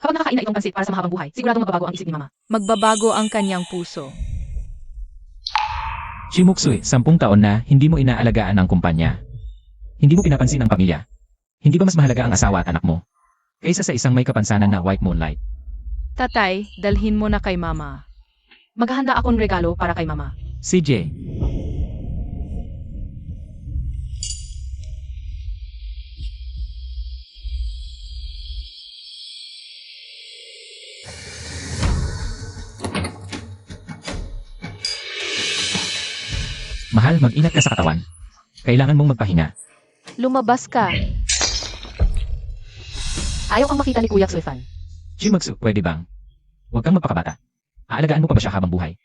Kapag nakakain na itong pansit para sa mahabang buhay, siguradong magbabago ang isip ni Mama. Magbabago ang kanyang puso. Shimoksu, 10 taon na hindi mo inaalagaan ang kumpanya. Hindi mo pinapansin ang pamilya. Hindi ba mas mahalaga ang asawa at anak mo kaysa sa isang may kapansanan na white moonlight? Tatay, dalhin mo na kay Mama. Maghahanda akong regalo para kay Mama. CJ, mahal, mag-ingat ka sa katawan. Kailangan mong magpahinga. Lumabas ka. Ayaw kang makita ni Kuya Suefan. Shimoksu, pwede bang? Huwag kang magpakabata. Aalagaan mo pa ba siya habang buhay?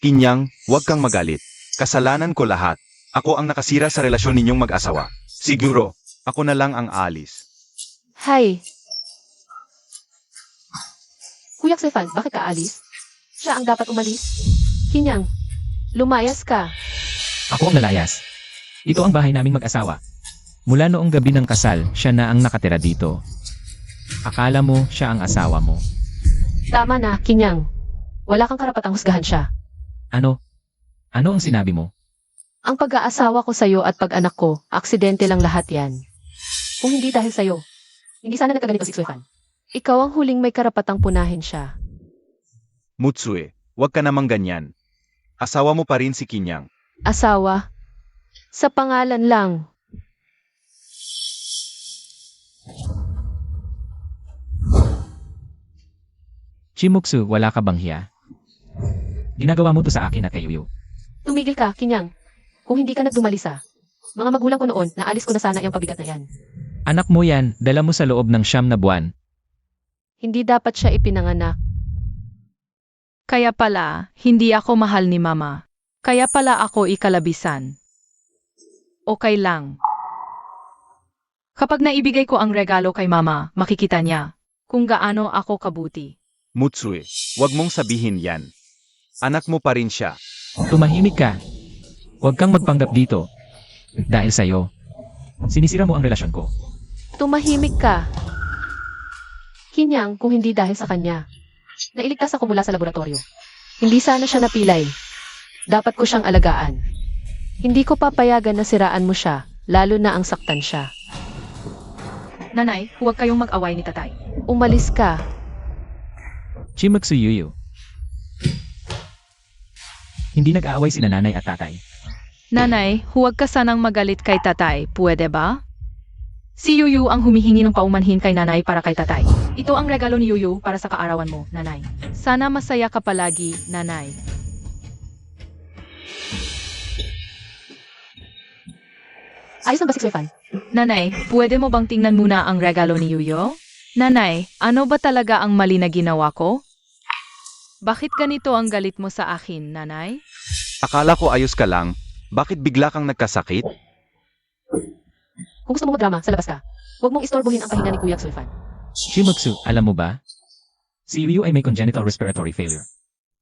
Kinyang, huwag kang magalit. Kasalanan ko lahat. Ako ang nakasira sa relasyon ninyong mag-asawa. Siguro, ako na lang ang aalis. Hay, Kuya Suefan, bakit ka alis? Siya ang dapat umalis. Kinyang, lumayas ka. Ako ang lalayas. Ito ang bahay naming mag-asawa. Mula noong gabi ng kasal, siya na ang nakatira dito. Akala mo siya ang asawa mo. tama na, Kinyang. Wala kang karapatang husgahan siya. Ano? Ano ang sinabi mo? Ang pag-aasawa ko sa'yo at pag-anak ko, aksidente lang lahat yan. Kung hindi dahil sa'yo, hindi sana nagkaganito si Suefan. Ikaw ang huling may karapatang punahin siya. Mutsue, huwag ka namang ganyan. Asawa mo pa rin si Kinyang. Asawa. Sa pangalan lang. Shimoksu, wala ka bang hiya? Ginagawa mo to sa akin at kay Yuyu. Tumigil ka, Kinyang. Kung hindi ka nagdumalisa, mga magulang ko noon, naalis ko na sana yung pabigat na yan. Anak mo yan, dala mo sa loob ng 9 na buwan. Hindi dapat siya ipinanganak. Kaya pala, hindi ako mahal ni Mama. Kaya pala ako ikalabisan. Okay lang. Kapag naibigay ko ang regalo kay Mama, makikita niya kung gaano ako kabuti. Mutsue, huwag mong sabihin yan. Anak mo pa rin siya. Tumahimik ka. Huwag kang magpanggap dito. Dahil sa'yo, sinisira mo ang relasyon ko. Tumahimik ka. Kinyang, kung hindi dahil sa kanya, nailigtas ako mula sa laboratorio. Hindi sana siya napilay. Dapat ko siyang alagaan. Hindi ko papayagan na siraan mo siya, lalo na ang saktan siya. Nanay, huwag kayong mag-away ni tatay. Umalis ka. Shimoksu Yuyu. Hindi nag-aaway sina nanay at tatay. Nanay, huwag ka sanang magalit kay tatay, pwede ba? Si Yuyu ang humihingi ng paumanhin kay nanay para kay tatay. Ito ang regalo ni Yuyu para sa kaarawan mo, nanay. Sana masaya ka palagi, nanay. Ayos na ba si Suefan? Nanay, pwede mo bang tingnan muna ang regalo ni Yuyo? Nanay, ano ba talaga ang mali na ginawa ko? Bakit ganito ang galit mo sa akin, nanay? Akala ko ayos ka lang. Bakit bigla kang nagkasakit? Kung gusto mo magdrama, sa labas ka. Huwag mong istorbohin ang pahinga ni Kuya Suefan. Shimoksu, alam mo ba? Si Yuyu ay may congenital respiratory failure.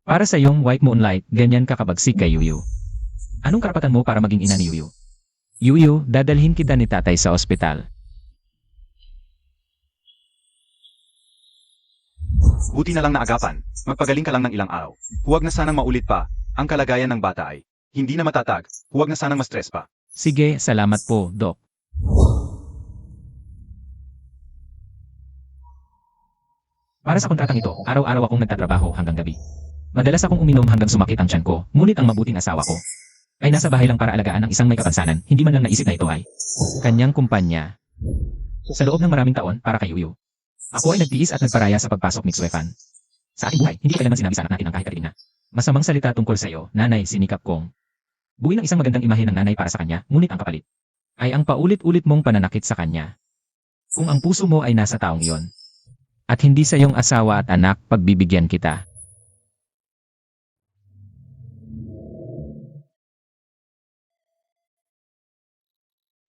Para sa iyong white moonlight, ganyan ka kabagsik kay Yuyu. Anong karapatan mo para maging ina ni Yuyu? Yuyu, dadalhin kita ni tatay sa ospital. Buti na lang naagapan. Magpagaling ka lang ng ilang araw. Huwag na sanang maulit pa. Ang kalagayan ng bata ay hindi na matatag. Huwag na sanang ma-stress pa. Sige, salamat po, Doc. Para sa kontratang ito, araw-araw akong nagtatrabaho hanggang gabi. Madalas akong uminom hanggang sumakit ang tiyan ko, ngunit ang mabuting asawa ko ay nasa bahay lang para alagaan ng isang may kapansanan, hindi man lang naisip na ito ay kanyang kumpanya. Sa loob ng maraming taon para kay Yuyu, ako ay nagtiis at nagparaya sa pagpasok ni Suefan. Sa aking buhay, hindi kailanman sinabi sa anak natin ang kahit katiling na masamang salita tungkol sa iyo, nanay, sinikap kong buuin ang isang magandang imahe ng nanay para sa kanya, ngunit ang kapalit ay ang paulit-ulit mong pananakit sa kanya. Kung ang puso mo ay nasa taong iyon, at hindi sa iyong asawa at anak, pagbibigyan kita.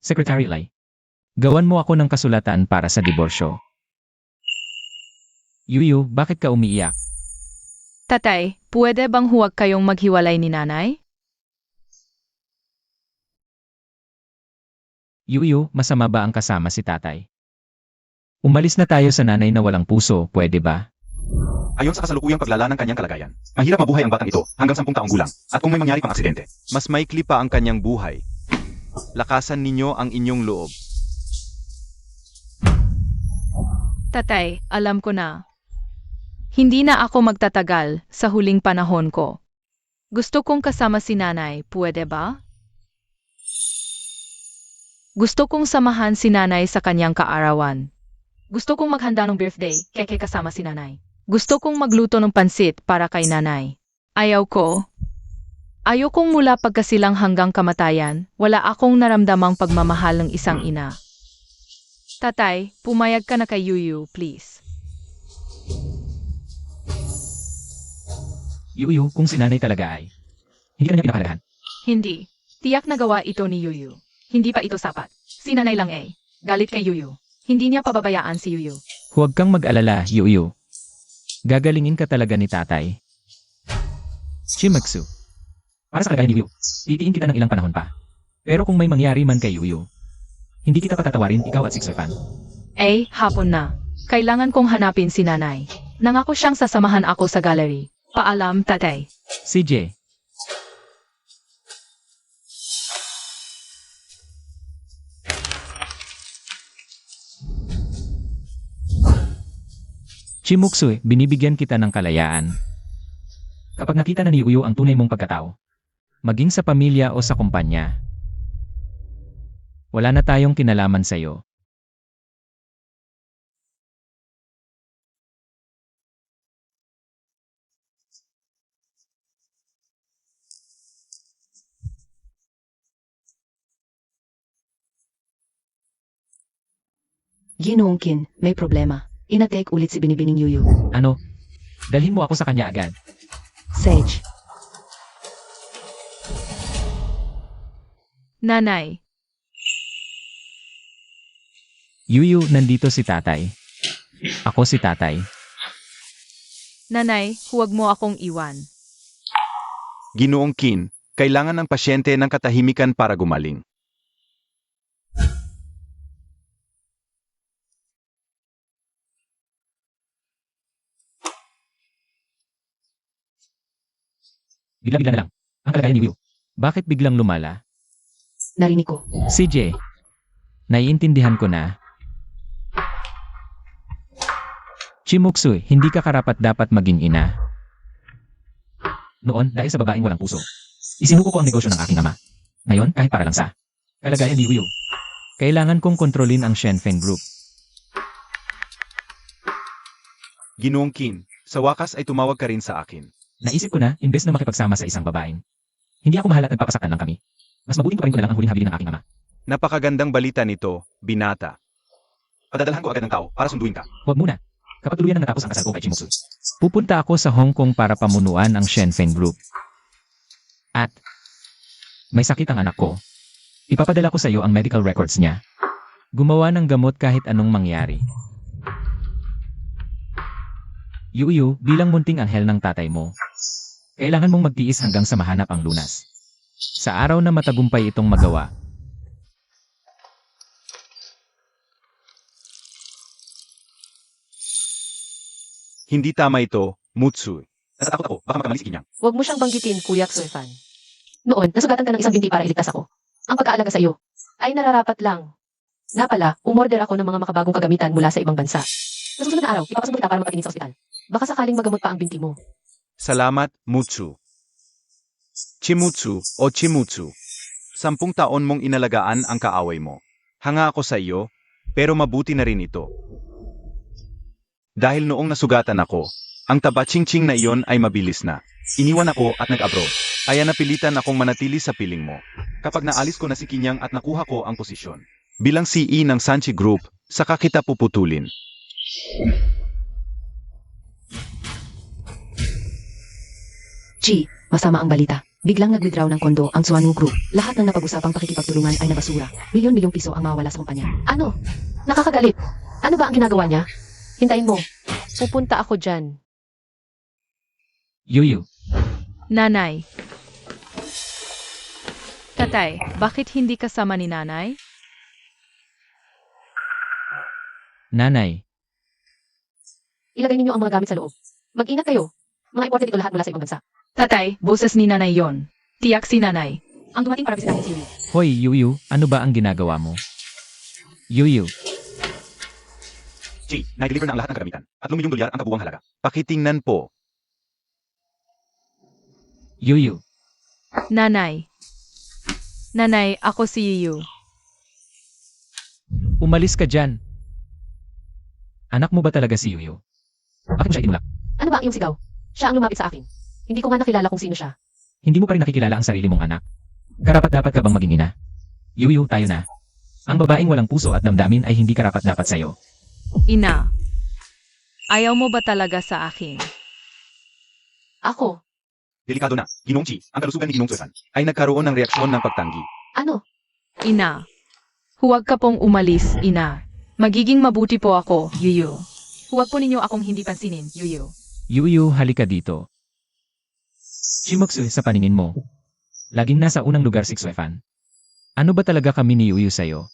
Secretary Lai, gawan mo ako ng kasulatan para sa diborsyo. Yuyu, bakit ka umiiyak? Tatay, pwede bang huwag kayong maghiwalay ni nanay? Yuyu, masama ba ang kasama si tatay? Umalis na tayo sa nanay na walang puso, pwede ba? Ayon sa kasalukuyang paglala ng kanyang kalagayan, mahirap mabuhay ang batang ito hanggang 10 taong gulang at kung may mangyari pang aksidente, mas maikli pa ang kanyang buhay. Lakasan ninyo ang inyong loob. Tatay, alam ko na. Hindi na ako magtatagal sa huling panahon ko. Gusto kong kasama si nanay, pwede ba? Gusto kong samahan si nanay sa kanyang kaarawan. Gusto kong maghanda ng birthday, keke kasama si nanay. Gusto kong magluto ng pansit para kay nanay. Ayaw ko. Ayokong mula pagkasilang hanggang kamatayan, wala akong naramdamang pagmamahal ng isang ina. Tatay, pumayag ka na kay Yuyu, please. Yuyu, kung si nanay talaga ay. Hindi ka na niya pinakalagahan. Hindi. Tiyak na gawa ito ni Yuyu. Hindi pa ito sapat. Si nanay lang eh. Galit kay Yuyu. Hindi niya pababayaan si Yuyu. Huwag kang mag-alala, Yuyu. Gagalingin ka talaga ni tatay. Chimaksu. Para sa kalagayan ni Yuyu, titiin kita ng ilang panahon pa. Pero kung may mangyari man kay Yuyu, hindi kita patatawarin, ikaw at Sixer-fan. Eh, hapon na. Kailangan kong hanapin si nanay. Nangako siyang sasamahan ako sa gallery. Paalam, tatay. CJ. Chimuksu, binibigyan kita ng kalayaan. Kapag nakita na ni Yuyu ang tunay mong pagkatao, maging sa pamilya o sa kumpanya, wala na tayong kinalaman sa'yo. Ginoong Kin, may problema. Inatek ulit si Binibining Yuyu. Ano? Dalhin mo ako sa kanya agad. Sage. Nanay. Yuyu, nandito si tatay. Ako si tatay. Nanay, huwag mo akong iwan. Ginoong Kin, kailangan ng pasyente ng katahimikan para gumaling. Bigla-bigla na lang. Ang kalagayan ni Yuyu. Bakit biglang lumala? Narinig ko. CJ. Naiintindihan ko na. Chimuksu, hindi ka karapat-dapat maging ina. Noon, dahil sa babaeng walang puso, isinuko ko ang negosyo ng aking ama. Ngayon, kahit para lang sa kalagayan ni Yuyu, kailangan kong kontrolin ang Shenfen Group. Ginoong Kin, sa wakas ay tumawag ka rin sa akin. Naisip ko na, imbes na makipagsama sa isang babaeng, hindi ako mahal at nagpapasaktan lang kami. Mas mabuting tuparin ko na lang ang huling habilin ng aking ama. Napakagandang balita nito, binata. Padadalhan ko agad ng tao para sunduin ka. Huwag muna. Kapag tuluyan na natapos ang kasal ko kay Chimuksu, pupunta ako sa Hong Kong para pamunuan ang Shenfen Group. At, may sakit ang anak ko. Ipapadala ko sa iyo ang medical records niya. Gumawa ng gamot kahit anong mangyari. Yuyu, bilang munting anghel ng tatay mo, kailangan mong magtiis hanggang sa mahanap ang lunas. Sa araw na matagumpay itong magawa, Hindi tama ito, Mutsu. Natatakot ako, baka magkamali si Kinyang. Huwag mo siyang banggitin, Kuya Xurfan. Noon, nasugatan ka ng isang binti para iligtas ako. Ang pagkaalaga sa iyo ay nararapat lang. Nga pala, umorder ako ng mga makabagong kagamitan mula sa ibang bansa. Sa susunod na araw, ipapasundo kita para mapatingin sa ospital. Baka sakaling magamot pa ang binti mo. Salamat, Mutsu. Chimutsu o Chimutsu. 10 taon mong inalagaan ang kaaway mo. Hanga ako sa iyo, pero mabuti na rin ito. Dahil noong nasugatan ako, ang taba-ching-ching na iyon ay mabilis na. Iniwan ako at nag-abroad. Kaya napilitan akong manatili sa piling mo. Kapag naalis ko na si Kinyang at nakuha ko ang posisyon. Bilang CE ng Sanchi Group, saka kita puputulin. Chi, masama ang balita. Biglang nag-withdraw ng kondo ang Suanu Group. Lahat ng napag-usapang pakikipagtulungan ay nabasura. Milyon-milyong piso ang mawawala sa kumpanya. Ano? Nakakagalit. Ano ba ang ginagawa niya? Hintayin mo. Pupunta ako dyan. Yuyu, Nanay. Tatay, bakit hindi kasama ni nanay? Nanay, Ilagay ninyo ang mga gamit sa loob. Mag-ingat kayo. Mga imported ito lahat mula sa ibang bansa. Tatay, boses ni nanay yon. Tiyak si nanay. Ang dumating para bisitahin si Yuyu. hoy Yuyu, ano ba ang ginagawa mo? Yuyu, Chi, na-deliver na ang lahat ng kagamitan. At $3 milyong ang kabuwang halaga. Pakitingnan po. Yuyu, Nanay. Nanay, ako si Yuyu. umalis ka dyan. Anak mo ba talaga si Yuyu? Bakit mo siya inulak? Ano ba ang iyong sigaw? Siya ang lumapit sa akin. Hindi ko nga nakilala kung sino siya. Hindi mo pa rin nakikilala ang sarili mong anak. Karapat-dapat ka bang maging ina? Yuyu, tayo na. Ang babaeng walang puso at damdamin ay hindi karapat-dapat sa'yo. Ina. Ayaw mo ba talaga sa akin? Ako? Delikado na. Ginong Chi, ang kalusugan ni Ginong Suesan ay nagkaroon ng reaksyon ng pagtanggi. Ano? Ina. Huwag ka pong umalis, ina. Magiging mabuti po ako, Yuyu. Huwag po ninyo akong hindi pansinin, Yuyu. Yuyu, halika dito. Shimoksu, sa paningin mo. Laging nasa unang lugar si Xuefan. Ano ba talaga kami ni Yuyu sa'yo?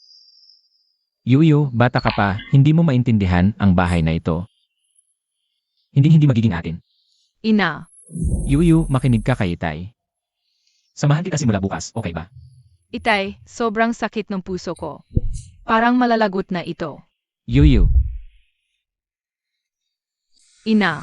Yuyu, bata ka pa, hindi mo maintindihan ang bahay na ito. Hindi magiging atin. Ina. Yuyu, makinig ka kay Itay. Samahan kita simula bukas, okay ba? Itay, sobrang sakit ng puso ko. Parang malalagot na ito. Yuyu, Ina.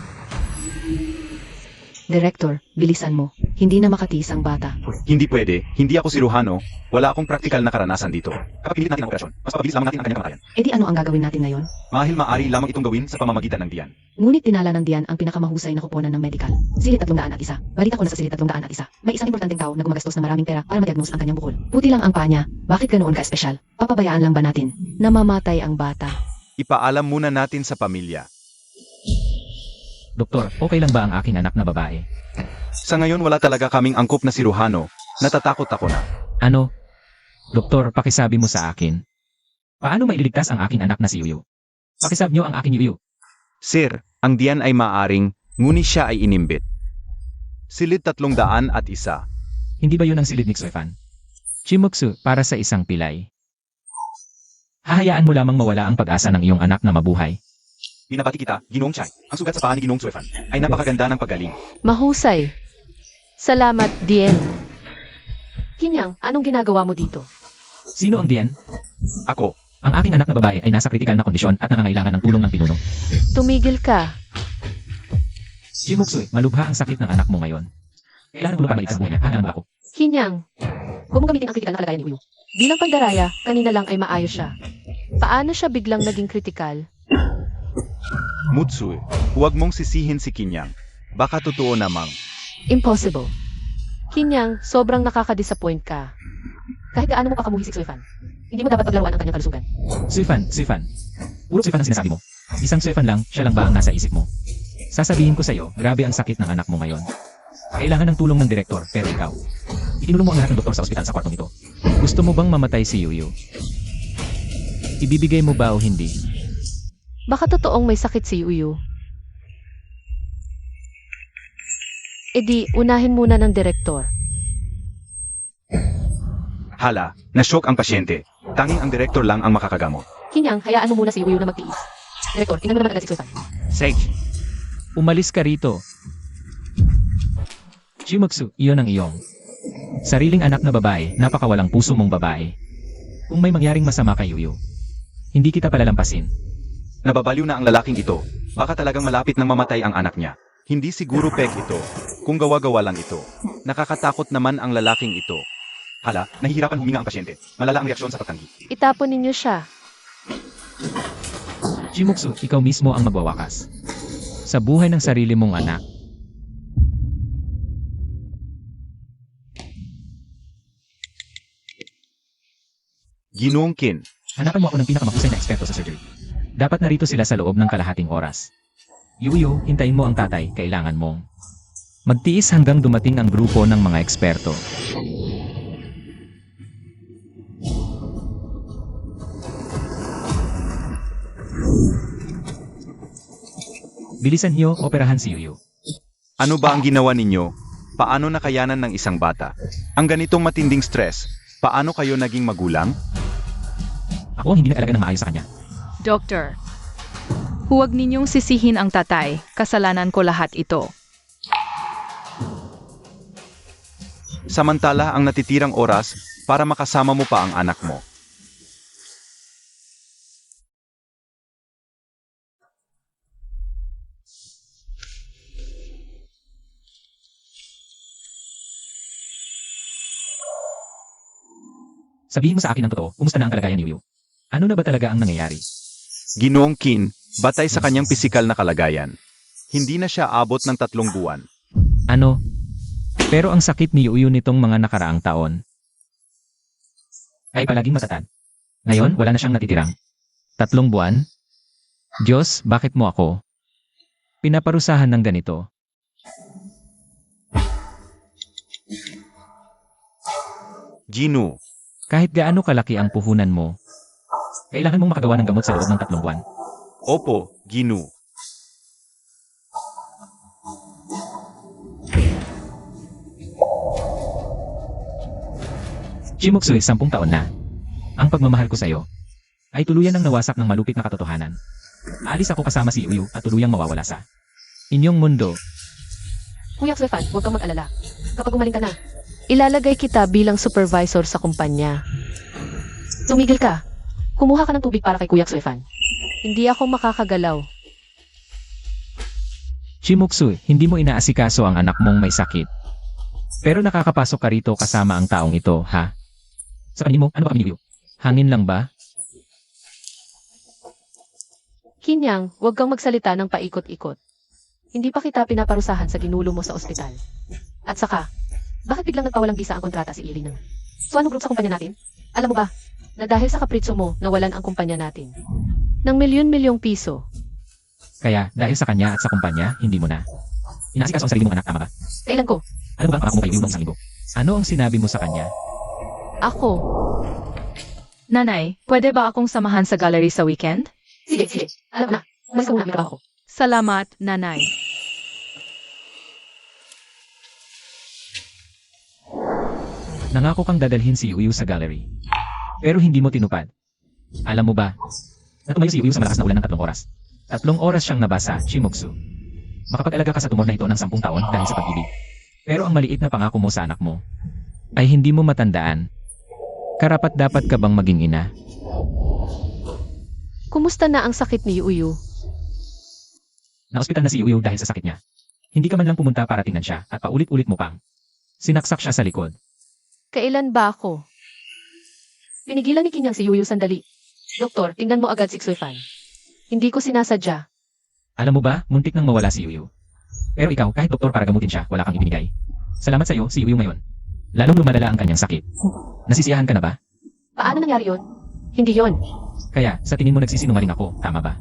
Director, bilisan mo. Hindi na makatiis ang bata. Hindi pwede. Hindi ako siruhano. Wala akong praktikal na karanasan dito. Kapag pinilit natin ang operasyon, mas mapabilis lamang natin ang kanyang kamatayan. E di ano ang gagawin natin ngayon? Mahil maaari lamang itong gawin sa pamamagitan ng diyan. Ngunit dinala ng diyan ang pinakamahusay na kuponan ng medical. Silid 301. Balita ko na sa silid 301. May isang importanteng tao na gumagastos ng maraming pera para ma-diagnose ang kanyang bukol. Puti lang ang paa niya. Bakit ganoon ka-espesyal? Papabayaan lang ba natin? Namamatay ang bata. Ipaalam muna natin sa pamilya. Doktor, okay lang ba ang aking anak na babae? Sa ngayon wala talaga kaming angkop na siruhano. Natatakot ako na. Ano? Doktor, pakisabi mo sa akin. Paano maililigtas ang aking anak na si Yuyu? Pakisabi niyo ang aking Yuyu. Sir, ang diyan ay maaring, ngunit siya ay inimbit. Silid 301. Hindi ba yun ang silid ni Xuefan? Chimoksu, para sa isang pilay. Hahayaan mo lamang mawala ang pag-asa ng iyong anak na mabuhay. Binabati kita, Ginong Chai. Ang sugat sa paa ni Ginong Suefan ay napakaganda ng paggaling. Mahusay. Salamat, Dien. Kinyang, anong ginagawa mo dito? Sino ang diyan? Ako, Ang aking anak na babae ay nasa kritikal na kondisyon at nangangailangan ng tulong ng pinuno. Tumigil ka. Shimoksu, malubha ang sakit ng anak mo ngayon. Kailangan tulong para maligtas buhay niya. Hahayaan ba ako? Kinyang, huwag mo gamitin ang kritikal na kalagayan ni Uyu. Bilang pandaraya, kanina lang ay maayos siya. Paano siya biglang naging kritikal? Mutsue, huwag mong sisihin si Kinyang. Baka totoo namang. Impossible. Kinyang, sobrang nakaka-disappoint ka. Kahit gaano mo kakamuhi si Xuefan, hindi mo dapat paglaruan ang kanyang kalusugan. Suifan. Puro Suifan ang sinasabi mo. Isang Suifan lang, siya lang ba ang nasa isip mo? Sasabihin ko sa'yo, grabe ang sakit ng anak mo ngayon. Kailangan ng tulong ng direktor, pero ikaw. Itinulong mo ang lahat ng doktor sa ospital sa kwartong ito. Gusto mo bang mamatay si Yuyu? Ibibigay mo ba o hindi? Baka totoong may sakit si Uyu. E di, unahin muna ng direktor. Hala, na-shock ang pasyente. Tanging ang direktor lang ang makakagamot. Kinyang, hayaan mo muna si Uyu na magtiis. Direktor, tingnan mo naman agad si Xuefan. Sage, umalis ka rito. Shimoksu, iyon ang iyong. Sariling anak na babae, napakawalang puso mong babae. Kung may mangyaring masama kay Yuyu, hindi kita palalampasin. Nababaliw na ang lalaking ito. Baka talagang malapit nang mamatay ang anak niya. Hindi siguro pek ito. Kung gawa-gawa lang ito. Nakakatakot naman ang lalaking ito. Hala, nahihirapan huminga ang pasyente. Malala ang reaksyon sa pagtanggi. Itapon ninyo siya. Shimoksu, ikaw mismo ang magwawakas. Sa buhay ng sarili mong anak. Ginoong Kin, Hanapan mo ako ng pinakamahusay na eksperto sa surgery. Dapat narito sila sa loob ng kalahating oras. Yuyu, hintayin mo ang tatay, kailangan mong magtiis hanggang dumating ang grupo ng mga eksperto. Bilisan niyo, operahan si Yuyu. ano ba ang ginawa ninyo? Paano nakayanan ng isang bata? Ang ganitong matinding stress, paano kayo naging magulang? Ako ang hindi nag-alaga ng maayos sa kanya. Doctor, Huwag ninyong sisihin ang tatay, kasalanan ko lahat ito. Samantala ang natitirang oras para makasama mo pa ang anak mo. Sabihin mo sa akin ang totoo, kumusta na ang kalagayan ni Yuyu? Ano na ba talaga ang nangyayari? Ginoong Qin, batay sa kanyang pisikal na kalagayan. Hindi na siya abot ng 3 buwan. Ano? Pero ang sakit ni Yuyu nitong mga nakaraang taon ay palaging matatag. Ngayon, wala na siyang natitirang 3 buwan? Diyos, bakit mo ako pinaparusahan ng ganito? Ginu, Kahit gaano kalaki ang puhunan mo, kailangan mong makagawa ng gamot sa loob ng 3 buwan. opo, Ginu. Chimoksuy, 10 taon na. Ang pagmamahal ko sa iyo ay tuluyan ng nawasak ng malupit na katotohanan. Alis ako kasama si Yuyu at tuluyang mawawala sa inyong mundo. Kuya Xue-fan, huwag kang mag-alala. Kapag gumaling ka na, Ilalagay kita bilang supervisor sa kumpanya. tumigil ka. Kumuha ka ng tubig para kay Kuya Xue-fan. Hindi ako makakagalaw. Chimoksuy, hindi mo inaasikaso ang anak mong may sakit. Pero nakakapasok ka rito kasama ang taong ito, ha? Sa paningin mo, ano ba kami ni Yuyu? Hangin lang ba? Kinyang, huwag kang magsalita ng paikot-ikot. Hindi pa kita pinaparusahan sa ginulo mo sa ospital. At saka, bakit biglang nagpawalang bisa ang kontrata si Ili ng Suano Group sa kumpanya natin? Alam mo ba, na dahil sa kapritso mo, nawalan ang kumpanya natin. Ng milyon-milyong piso. Kaya, dahil sa kanya at sa kumpanya, hindi mo na inaasikaso ang sarili mong anak, tama ba? Kailan ko? Ano ba ang pangako mo kay Yuyu noong 1,000? Ano ang sinabi mo sa kanya? Ako. Nanay, pwede ba akong samahan sa gallery sa weekend? Sige, sige. Alam ko na. Umalis ka muna, may trabaho ko. Salamat, nanay. Nangako kang dadalhin si Yuyu sa gallery. Pero hindi mo tinupad. Alam mo ba, natumayo si Yuyu sa malakas na ulan ng 3 oras. 3 oras siyang nabasa, Shimoksu. Makapag-alaga ka sa tumor na ito ng 10 taon dahil sa pag-ibig. Pero ang maliit na pangako mo sa anak mo ay hindi mo matandaan. Karapat-dapat ka bang maging ina? Kumusta na ang sakit ni Yuyu? Na-ospital na si Yuyu dahil sa sakit niya. Hindi ka man lang pumunta para tingnan siya at paulit-ulit mo pang sinaksak siya sa likod. Kailan ba ako? Pinigilan ni Kinyang si Yuyu sandali. Doktor, tingnan mo agad si Xue-fan. Hindi ko sinasadya. Alam mo ba, muntik nang mawala si Yuyu. Pero ikaw, kahit doktor para gamutin siya, wala kang ibinigay. Salamat sa iyo, si Yuyu ngayon. Lalong lumalala ang kanyang sakit. Nasisiyahan ka na ba? Paano nangyari yon? Hindi yon. Kaya, sa tingin mo nagsisinungaling ako, tama ba?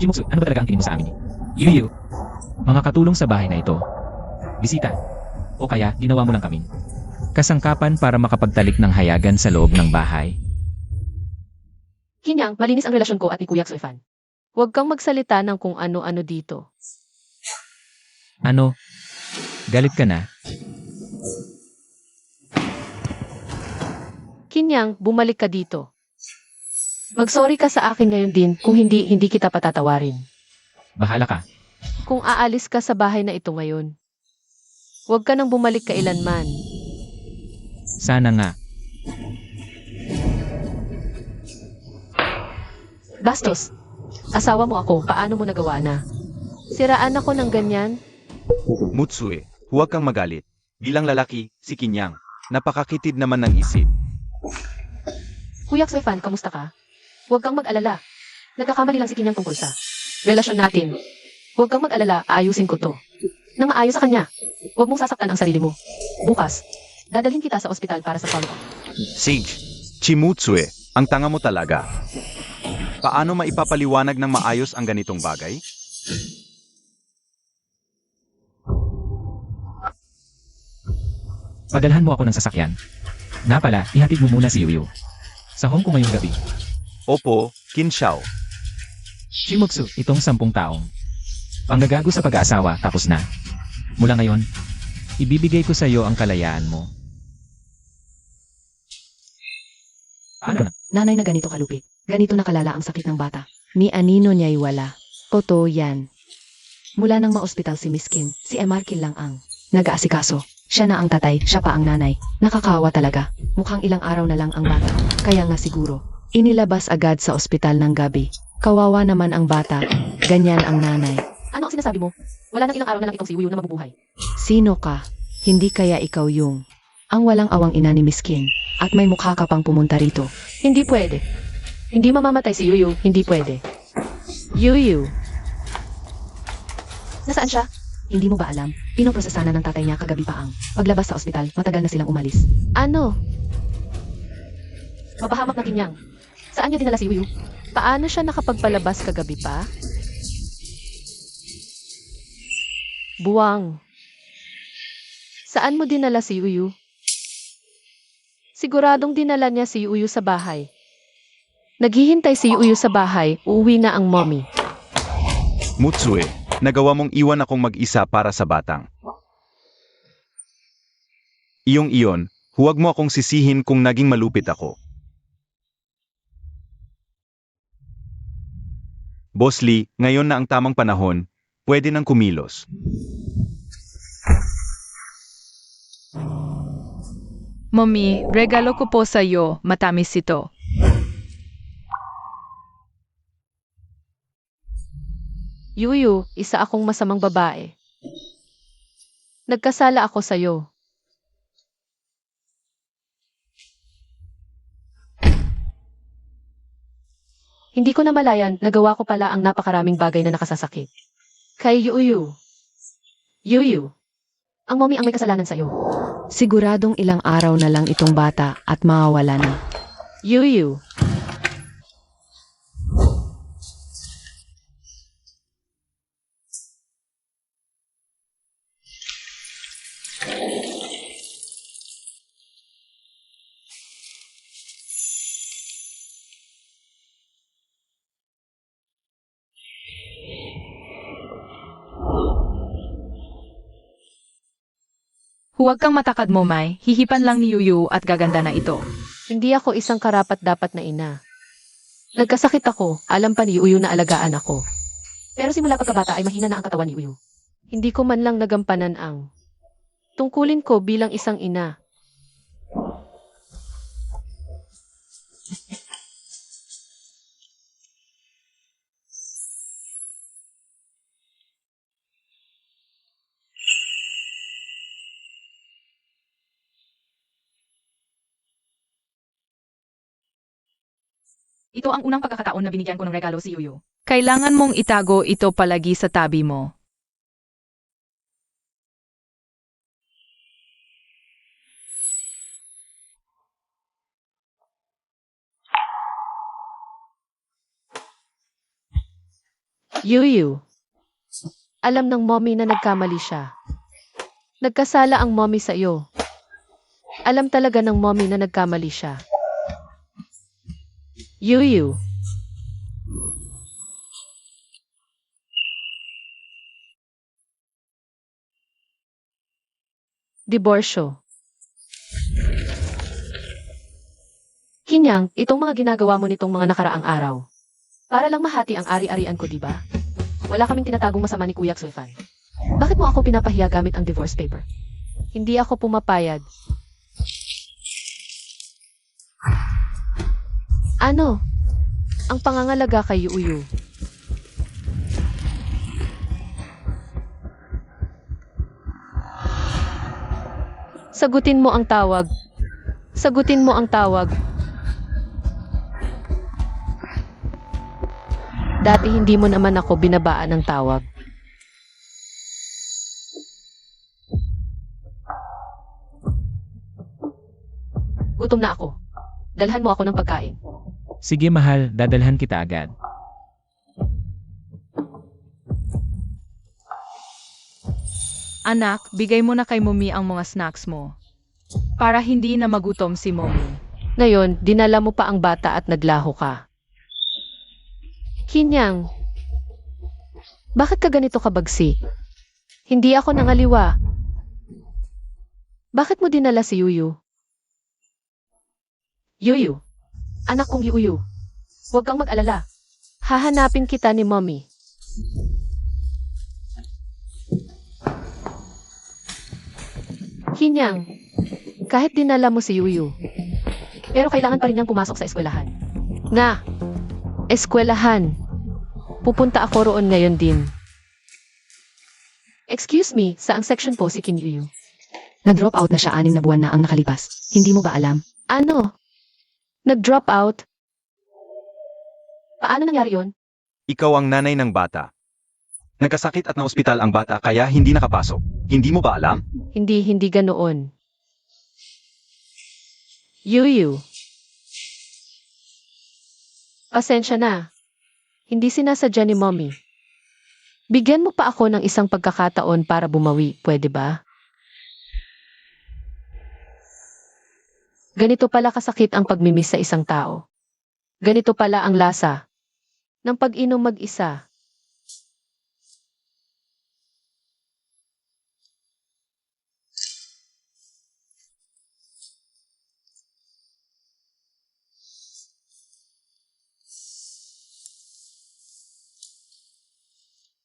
Jimoksu, ano ba talaga ang tingin mo sa amin? Yuyu, mga katulong sa bahay na ito. Bisita. O kaya, ginawa mo lang kaming kasangkapan para makapagtalik ng hayagan sa loob ng bahay. Kinyang, malinis ang relasyon ko at ni Kuya Xue-fan. Huwag kang magsalita ng kung ano-ano dito. Ano? Galit ka na? Kinyang, bumalik ka dito. Mag-sorry ka sa akin ngayon din, kung hindi kita patatawarin. Bahala ka. Kung aalis ka sa bahay na ito ngayon, huwag ka nang bumalik kailanman. Sana nga. Bastos. Asawa mo ako, paano mo nagawa na? Siraan ako ng ganyan? Mutsue, huwag kang magalit. Bilang lalaki, si Kinyang. Napakakitid naman ng isip. Kuya Xue-fan, kamusta ka? Huwag kang mag-alala. Nagkakamali lang si Kinyang tungkol sa relasyon natin. Huwag kang mag-alala, aayusin ko to. Nang maayos sa kanya. Huwag mong sasaktan ang sarili mo. Bukas, dadalhin kita sa ospital para sa follow-up. Sage, Chimutsue, ang tanga mo talaga. Paano maipapaliwanag ng maayos ang ganitong bagay? Padalhan mo ako ng sasakyan. Nga pala, ihatid mo muna si Yuyu sa home ko ngayong gabi. Opo, Kinshao. Shimoksu, itong 10 taong panggagago sa pag-aasawa tapos na. Mula ngayon, ibibigay ko sa iyo ang kalayaan mo. Ano na? Nanay na ganito kalupit. Ganito nakalala ang sakit ng bata. Ni anino niya'y wala. Totoo yan. Mula nang maospital si Miss Kim, si Emarkin lang ang nag-aasikaso. Siya na ang tatay, siya pa ang nanay. Nakakawa talaga. Mukhang ilang araw na lang ang bata. Kaya nga siguro, inilabas agad sa ospital ng gabi. Kawawa naman ang bata. Ganyan ang nanay. Ano ang sinasabi mo? Wala nang ilang araw na lang itong si Wuyo na mabubuhay. Sino ka? Hindi kaya ikaw yung ang walang awang ina ni Miss Kim at may mukha ka pang pumunta rito. Hindi pwede. Hindi mamamatay si Yuyu. Hindi pwede. Yuyu, Nasaan siya? Hindi mo ba alam? Pinoprosesa na ng tatay niya kagabi pa ang paglabas sa ospital. Matagal na silang umalis. ano? Mapahamak na kinyang. Saan niya dinala si Yuyu? Paano siya nakapagpalabas kagabi pa? Buwang. Saan mo dinala si Yuyu? Siguradong dinala niya si Yuyu sa bahay. Naghihintay si Yuyu sa bahay, uuwi na ang mommy. Mutsue, nagawa mong iwan akong mag-isa para sa batang. Iyong iyon, huwag mo akong sisihin kung naging malupit ako. Boss Lee, ngayon na ang tamang panahon, pwede nang kumilos. Mommy, regalo ko po sa iyo, matamis ito. Yuyu, isa akong masamang babae. Nagkasala ako sa iyo. Hindi ko namalayan, nagawa ko pala ang napakaraming bagay na nakasasakit. Kay Yuyu. Yuyu. Ang mommy ang may kasalanan sa'yo. Siguradong ilang araw na lang itong bata at mawawala na. Yuyu. Huwag kang matakad mo, Mai. Hihipan lang ni Yuyu at gaganda na ito. Hindi ako isang karapat-dapat na ina. Nagkasakit ako, alam pa ni Yuyu na alagaan ako. Pero simula pagkabata ay mahina na ang katawan ni Yuyu. Hindi ko man lang nagampanan ang tungkulin ko bilang isang ina. Ito ang unang pagkakataon na binigyan ko ng regalo si Yuyu. Kailangan mong itago ito palagi sa tabi mo. Yuyu. Alam ng mommy na nagkamali siya. Nagkasala ang mommy sa iyo. Alam talaga ng mommy na nagkamali siya. Yuyu. Diborsyo. Kinyang, itong mga ginagawa mo nitong mga nakaraang araw. Para lang mahati ang ari-arian ko, di ba? Wala kaming tinatagong masama ni Kuya Xulfan. Bakit mo ako pinapahiya gamit ang divorce paper? Hindi ako pumapayag. Ano? Ang pangangalaga kay Yuyu. Sagutin mo ang tawag. Sagutin mo ang tawag. Dati hindi mo naman ako binabaan ng tawag. Gutom na ako. Dalhan mo ako ng pagkain. Sige mahal, dadalhan kita agad. Anak, bigay mo na kay Mommy ang mga snacks mo. Para hindi na magutom si Mommy. Ngayon, dinala mo pa ang bata at naglaho ka. Kinyang, bakit ka ganito kabagsi? Hindi ako nangaliwa. Bakit mo dinala si Yuyu? Yuyu. Anak kong Yuyu. Huwag kang mag-alala. Hahanapin kita ni Mommy. Kinyang, kahit dinala mo si Yuyu, pero kailangan pa rin niyang pumasok sa eskwelahan. Nga, eskwelahan. Pupunta ako roon ngayon din. Excuse me, saang section po si Kim Yuyu? Nag-drop out na siya 6 na buwan na ang nakalipas. Hindi mo ba alam? Ano? Nag-drop out? Paano nangyari yon? Ikaw ang nanay ng bata. Nagkasakit at na-ospital ang bata kaya hindi nakapasok. Hindi mo ba alam? Hindi ganoon. Yuyu. Pasensya na. Hindi sinasadya ni Mommy. Bigyan mo pa ako ng isang pagkakataon para bumawi, pwede ba? Ganito pala kasakit ang pagmimiss sa isang tao. Ganito pala ang lasa ng pag-inom mag-isa.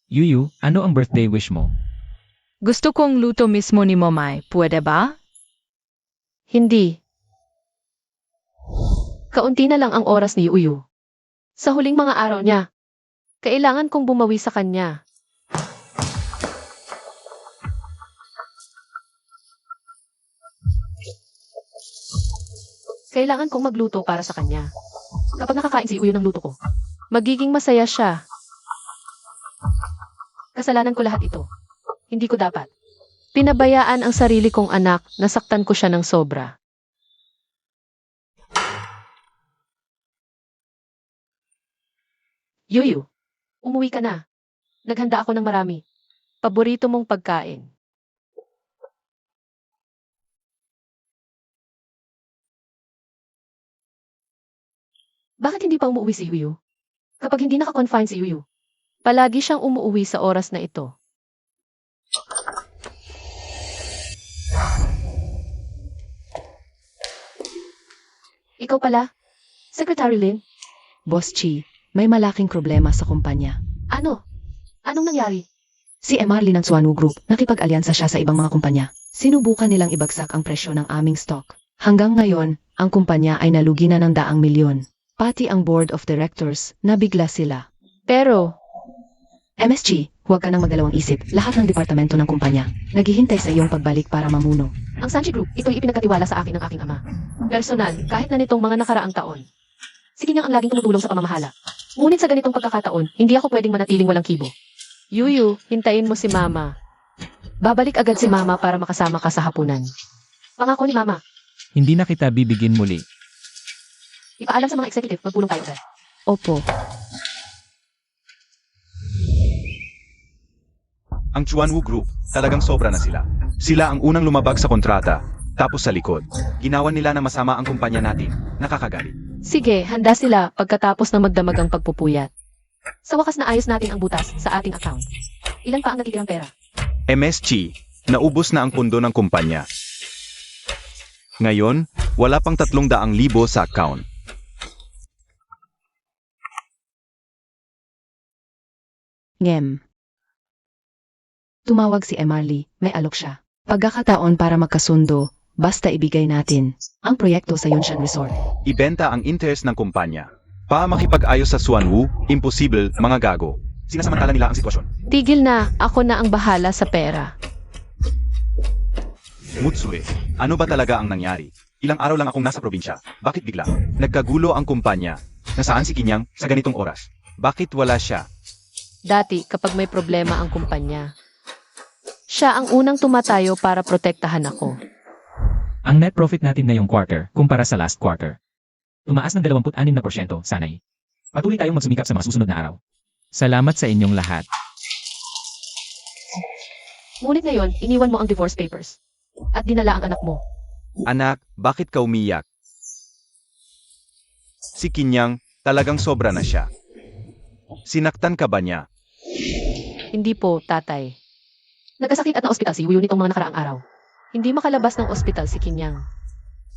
Yuyu, ano ang birthday wish mo? Gusto kong luto mismo ni Momay, pwede ba? Hindi. Kaunti na lang ang oras ni Yuyu. Sa huling mga araw niya, kailangan kong bumawi sa kanya. Kailangan kong magluto para sa kanya. Kapag nakakain si Yuyu ng luto ko, Magiging masaya siya. kasalanan ko lahat ito. Hindi ko dapat. Pinabayaan ang sarili kong anak, nasaktan ko siya ng sobra. Yuyu, umuwi ka na. Naghanda ako ng marami. Paborito mong pagkain. Bakit hindi pa umuwi si Yuyu? Kapag hindi naka-confine si Yuyu, Palagi siyang umuuwi sa oras na ito. ikaw pala? Secretary Lin? Boss Chi, may malaking problema sa kumpanya. Ano? Anong nangyari? Si Emarly ng Swanwu Group, nakipag-alyansa siya sa ibang mga kumpanya. Sinubukan nilang ibagsak ang presyo ng aming stock. Hanggang ngayon, ang kumpanya ay nalugi na ng 100 milyon. Pati ang board of directors, nabigla sila. Pero, MSG, huwag ka nang magdalawang isip. Lahat ng departamento ng kumpanya, naghihintay sa iyong pagbalik para mamuno. Ang Sanji Group, ito'y ipinagkatiwala sa akin ng aking ama. Personal, kahit na nitong mga nakaraang taon. Sige niyang ang laging tumutulong sa pamamahala. Ngunit sa ganitong pagkakataon, hindi ako pwedeng manatiling walang kibo. Yuyu, hintayin mo si Mama. Babalik agad si Mama para makasama ka sa hapunan. Pangako ni Mama, Hindi na kita bibigin muli. ipaalam sa mga executive, magpulong tayo agad. Opo. Ang Chuanwu Group, talagang sobra na sila. Sila ang unang lumabag sa kontrata, tapos sa likod. Ginawa nila na masama ang kumpanya natin. Nakakagalit. Sige, handa sila pagkatapos na magdamag ang pagpupuyat. Sa wakas na ayos natin ang butas sa ating account. Ilan pa ang natitirang pera? MSG, naubos na ang pundo ng kumpanya. Ngayon, wala pang 300,000 sa account. Ngem. Tumawag si Emarly, may alok siya. Pagkakataon para magkasundo, basta ibigay natin ang proyekto sa Yonshan Resort. Ibenta ang interest ng kumpanya. Pa makipag-ayos sa Swanwu, imposible, mga gago. Sinasamantala nila ang sitwasyon. Tigil na, ako na ang bahala sa pera. Mutsue, ano ba talaga ang nangyari? Ilang araw lang akong nasa probinsya. Bakit bigla? Nagkagulo ang kumpanya. Nasaan si Kinyang sa ganitong oras? Bakit wala siya? Dati, kapag may problema ang kumpanya, siya ang unang tumatayo para protektahan ako. Ang net profit natin ngayong quarter, kumpara sa last quarter. Tumaas ng 26%, sanay. Patuloy tayong magsumikap sa mga susunod na araw. Salamat sa inyong lahat. Ngunit ngayon, iniwan mo ang divorce papers. At dinala ang anak mo. Anak, bakit ka umiyak? Si Kinyang, talagang sobra na siya. Sinaktan ka ba niya? Hindi po, tatay. Nagkasakit at na-ospital si Yuyu nitong mga nakaraang araw. Hindi makalabas ng ospital si Kinyang.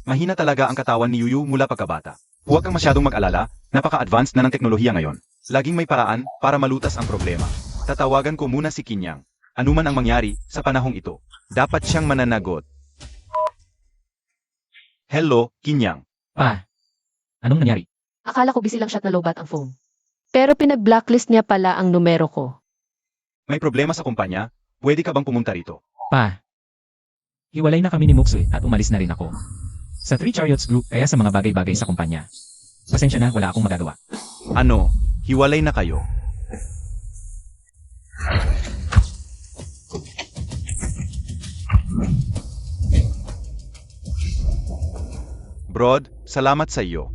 Mahina talaga ang katawan ni Yuyu mula pagkabata. Huwag kang masyadong mag-alala, napaka-advanced na ng teknolohiya ngayon. Laging may paraan para malutas ang problema. Tatawagan ko muna si Kinyang. Anuman ang mangyari sa panahong ito, dapat siyang mananagot. Hello, Kinyang. Pa, anong nangyari? Akala ko busy lang siya at nalobat ang phone. Pero pinag-blacklist niya pala ang numero ko. May problema sa kumpanya? Pwede ka bang pumunta rito? Pa, hiwalay na kami ni Muksue at umalis na rin ako. Sa Three Chariots Group kaya sa mga bagay-bagay sa kumpanya. Pasensya na, wala akong magagawa. Ano? Hiwalay na kayo? Brod, salamat sa iyo.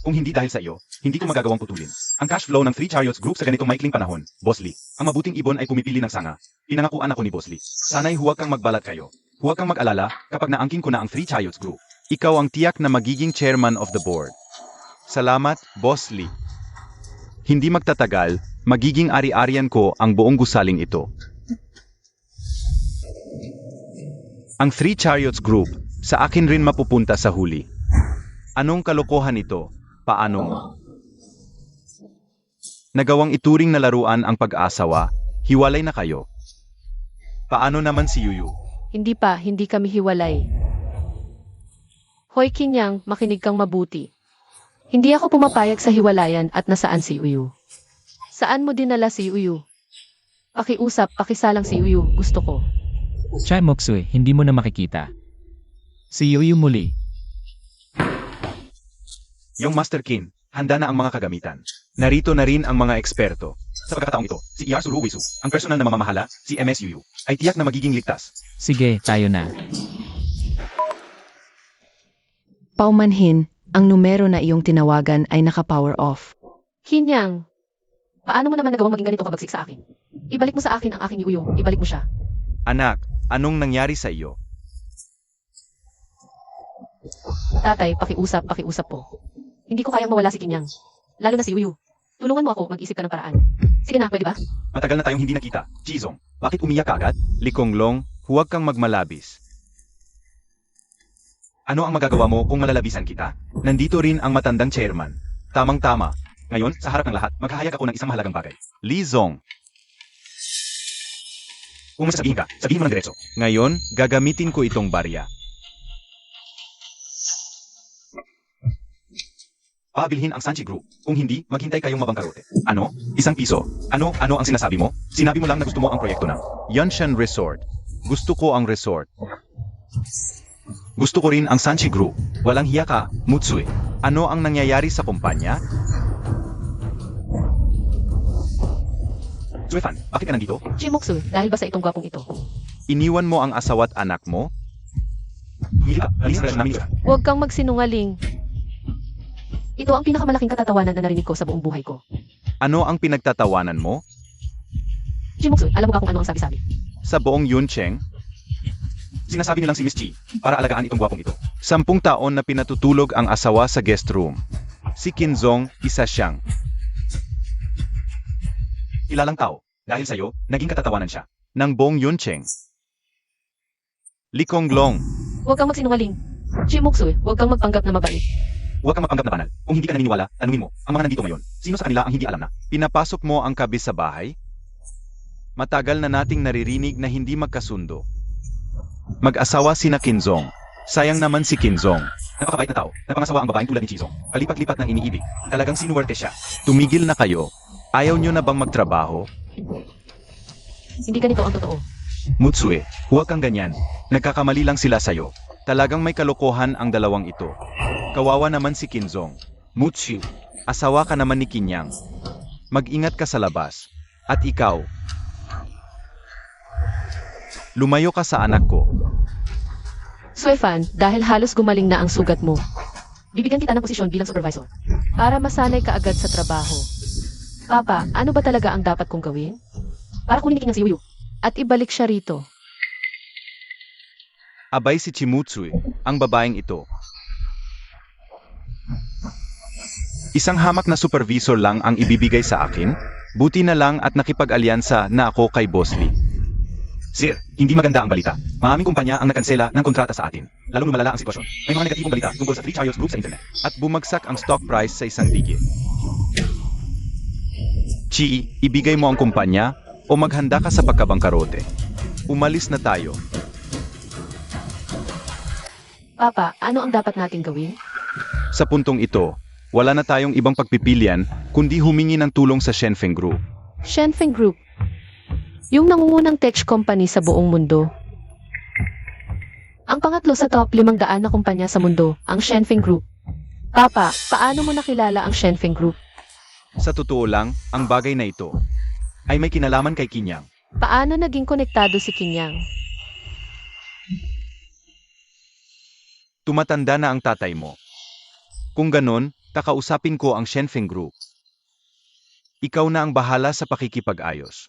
Kung hindi dahil sa iyo, hindi ko magagawang putulin ang cash flow ng Three Chariots Group sa ganitong maikling panahon. Boss Lee, ang mabuting ibon ay pumipili ng sanga. Pinangakuan ako ni Boss Lee. Sana'y huwag kang magbalat kayo. Huwag kang mag-alala kapag naangkin ko na ang Three Chariots Group. Ikaw ang tiyak na magiging chairman of the board. Salamat, Boss Lee. Hindi magtatagal, magiging ari-arian ko ang buong gusaling ito. Ang Three Chariots Group, sa akin rin mapupunta sa huli. Anong kalokohan ito? Paano mo? Nagawang ituring na laruan ang pag-asawa, hiwalay na kayo. Paano naman si Yuyu? Hindi pa, hindi kami hiwalay. Hoy Kinyang, makinig kang mabuti. Hindi ako pumapayag sa hiwalayan at nasaan si Uyu. Saan mo dinala si Uyu? Pakiusap, pakisalang si Uyu, gusto ko. Cha Muksue, hindi mo na makikita. Si Yuyu muli. Yung Master Kin, handa na ang mga kagamitan. Narito na rin ang mga eksperto. Sa pagkakataong ito, si Iyar Suruwisu, ang personal na mamamahala, si MSUU, ay tiyak na magiging ligtas. Sige, tayo na. Paumanhin, ang numero na iyong tinawagan ay naka-power off. Kinyang, paano mo naman nagawang maging ganito kabagsik sa akin? Ibalik mo sa akin ang aking Yuyu. Ibalik mo siya. Anak, anong nangyari sa iyo? Tatay, pakiusap po. Hindi ko kayang mawala si Kinyang. Lalo na si Yuyu. Tulungan mo ako, mag-isip ka ng paraan. Sige na, pwede ba? Matagal na tayong hindi nakita. Jizong, bakit umiyak ka agad? Likonglong, huwag kang magmalabis. Ano ang magagawa mo kung malalabisan kita? Nandito rin ang matandang chairman. Tamang-tama. Ngayon, sa harap ng lahat, maghahayag ako ng isang mahalagang bagay. Lizong. Kung may sasabihin ka, sabihin mo ng diretso. Ngayon, gagamitin ko itong barya. Pabilhin ang Sanchi Group. Kung hindi, maghintay kayong mabangkarote. Ano? 1 piso. Ano ang sinasabi mo? Sinabi mo lang na gusto mo ang proyekto ng Yanshan Resort. Gusto ko ang resort. Gusto ko rin ang Sanchi Group. Walang hiya ka, Mutsue. Ano ang nangyayari sa kumpanya? Suefan, bakit ka nandito? Chimoksu, dahil ba sa itong gwapong ito? Iniwan mo ang asawa at anak mo? Hindi ka, alis ang relasyon namin, Suefan. Huwag kang magsinungaling. Ito ang pinakamalaking katatawanan na narinig ko sa buong buhay ko. Ano ang pinagtatawanan mo? Chimoksu, alam mo ba kung ano ang sabi-sabi? Sa buong Yuncheng? Sinasabi nilang si Miss Chi, para alagaan itong gwapong ito. 10 taon na pinatutulog ang asawa sa guest room. Si Kinzong, isa siyang kilalang tao. Dahil sa'yo, naging katatawanan siya. Ng buong Yuncheng. Likonglong, Huwag kang magsinungaling. Chimoksu, huwag kang magpanggap na mabait. huwag kang magpanggap na banal. Kung hindi ka naniniwala, tanungin mo, ang mga nandito ngayon, sino sa kanila ang hindi alam na? Pinapasok mo ang kabis sa bahay? Matagal na nating naririnig na hindi magkasundo. Mag-asawa sina Kinzong. Sayang naman si Kinzong. Napakabait na tao. Napangasawa ang babaeng tulad ni Chizong. Palipat-lipat ng iniibig. Talagang sinuwerte siya. Tumigil na kayo. Ayaw nyo na bang magtrabaho? Hindi ganito ang totoo. Mutsue, huwag kang ganyan. Nagkakamali lang sila sayo. Talagang may kalokohan ang dalawang ito. Kawawa naman si Kinzong. Mutsu, asawa ka naman ni Kinyang. Mag-ingat ka sa labas. At ikaw, lumayo ka sa anak ko. Suefan, dahil halos gumaling na ang sugat mo, bibigyan kita ng posisyon bilang supervisor. Para masanay ka agad sa trabaho. Papa, ano ba talaga ang dapat kong gawin? Para kunin ni Kinyang si Yuyu. At ibalik siya rito. Abay si Chimutsue, ang babaeng ito. Isang hamak na supervisor lang ang ibibigay sa akin? Buti na lang at nakipag-alyansa na ako kay Boss Lee. Sir, hindi maganda ang balita. Maraming kumpanya ang nakansela ng kontrata sa atin. Lalong lumalala ang sitwasyon. May mga negatibong balita tungkol sa Three Chariots Group sa internet. At bumagsak ang stock price sa 1 digit. Chi, ibigay mo ang kumpanya o maghanda ka sa pagkabangkarote. Umalis na tayo. Papa, ano ang dapat nating gawin? Sa puntong ito, wala na tayong ibang pagpipilian kundi humingi ng tulong sa Shenfeng Group. Shenfeng Group. Yung nangungunang tech company sa buong mundo. Ang pangatlo sa top 500 na kumpanya sa mundo, ang Shenfeng Group. Papa, paano mo nakilala ang Shenfeng Group? Sa totoo lang, ang bagay na ito ay may kinalaman kay Kinyang. Paano naging konektado si Kinyang? Tumatanda na ang tatay mo. Kung ganon, kakausapin ko ang Shenfeng Group. Ikaw na ang bahala sa pakikipag-ayos.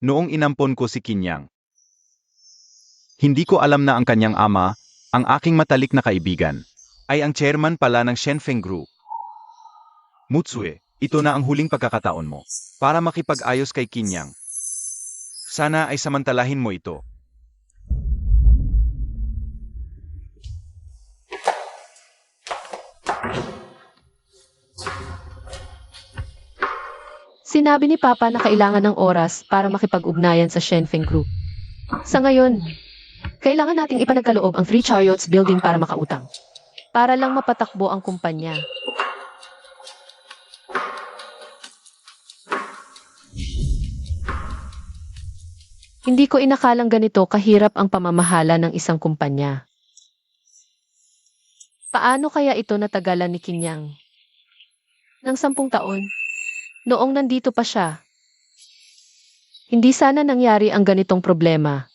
Noong inampon ko si Kinyang, hindi ko alam na ang kanyang ama, ang aking matalik na kaibigan, ay ang chairman pala ng Shenfeng Group. Mutsue, ito na ang huling pagkakataon mo para makipag-ayos kay Kinyang. Sana ay samantalahin mo ito. Sinabi ni Papa na kailangan ng oras para makipag-ugnayan sa Shenfeng Group. Sa ngayon, kailangan nating ipanagkaloob ang Three Chariots Building para makautang. Para lang mapatakbo ang kumpanya. Hindi ko inakalang ganito kahirap ang pamamahala ng isang kumpanya. Paano kaya ito natagalan ni Kinyang? Nang 10 taon? Noong nandito pa siya. Hindi sana nangyari ang ganitong problema.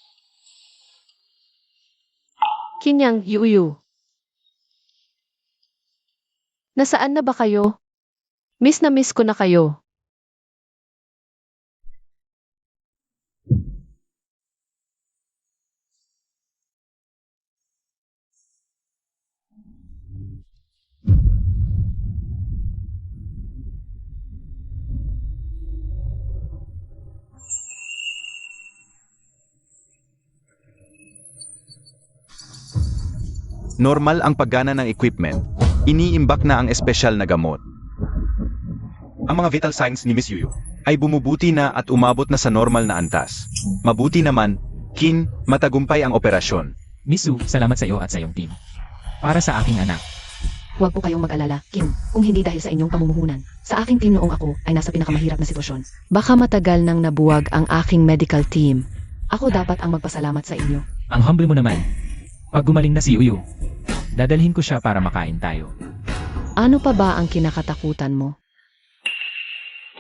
Kinyang, Yuyu. Nasaan na ba kayo? Miss na miss ko na kayo. Normal ang paggana ng equipment. Iniimbak na ang espesyal na gamot. Ang mga vital signs ni Miss Yuyu ay bumubuti na at umabot na sa normal na antas. Mabuti naman, Kin, matagumpay ang operasyon. Miss Su, salamat sa iyo at sa iyong team. Para sa aking anak. Huwag po kayong mag-alala, Kim, kung hindi dahil sa inyong pamumuhunan. Sa aking team noong ako ay nasa pinakamahirap na sitwasyon. Baka matagal nang nabuwag ang aking medical team. Ako dapat ang magpasalamat sa inyo. Ang humble mo naman. Pag gumaling na si Yuyu, dadalhin ko siya para makain tayo. Ano pa ba ang kinakatakutan mo?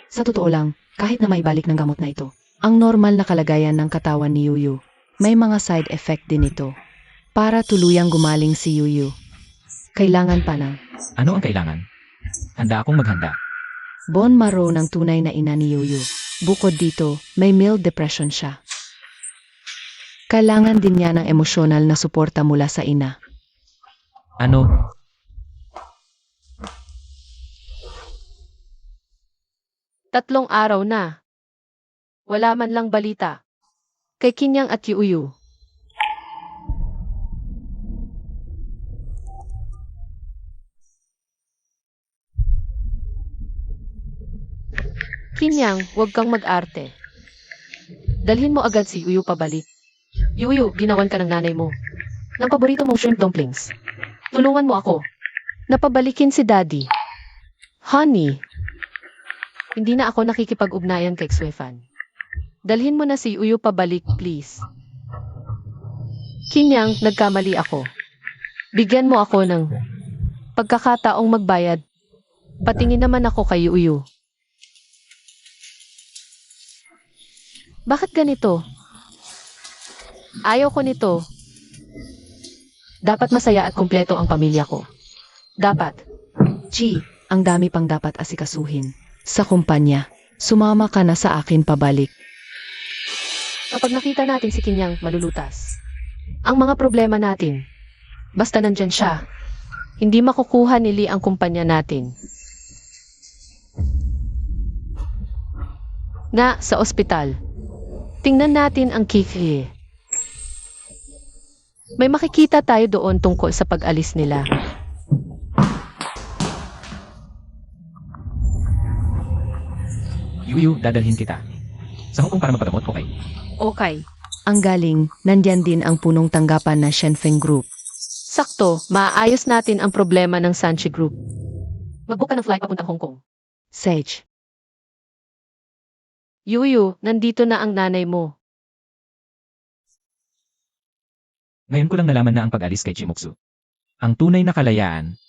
Sa totoo lang, kahit na may balik ng gamot na ito, ang normal na kalagayan ng katawan ni Yuyu, may mga side effect din ito. Para tuluyang gumaling si Yuyu, kailangan pa ng Ano ang kailangan? Handa akong maghanda. bone marrow ng tunay na ina ni Yuyu. Bukod dito, may mild depression siya. Kailangan din niya ng emosyonal na suporta mula sa ina. Ano? Tatlong araw na. Wala man lang balita. Kay Kinyang at Yuyu. Kinyang, huwag kang mag-arte. Dalhin mo agad si Yuyu pabalik. Yuyu, ginawan ka ng nanay mo. Ng paborito mong shrimp dumplings. Tulungan mo ako. Napabalikin si Daddy. Honey, hindi na ako nakikipag-ugnayan kay Xuefan. Dalhin mo na si Yuyu pabalik, please. Kinyang, nagkamali ako. Bigyan mo ako ng pagkakataong magbayad. Patingin naman ako kay Yuyu. Bakit ganito? Ayaw ko nito. Dapat masaya at kumpleto ang pamilya ko. Dapat. Chi, ang dami pang dapat asikasuhin. Sa kumpanya, sumama ka na sa akin pabalik. Kapag nakita natin si Kinyang malulutas, ang mga problema natin, basta nandyan siya, hindi makukuha ni Lee ang kumpanya natin. Na sa ospital, tingnan natin ang Kiki. May makikita tayo doon tungkol sa pag-alis nila. Yuyu, dadalhin kita. Sa hukong para magpagamot, okay? Okay. Ang galing, nandyan din ang punong tanggapan na Shenfeng Group. Sakto, maayos natin ang problema ng Sanchi Group. Mag-book ka ng flight papuntang Hong Kong. Sage, Yuyu, nandito na ang nanay mo. Ngayon ko lang nalaman na ang pag-alis kay Chimoksu. Ang tunay na kalayaan.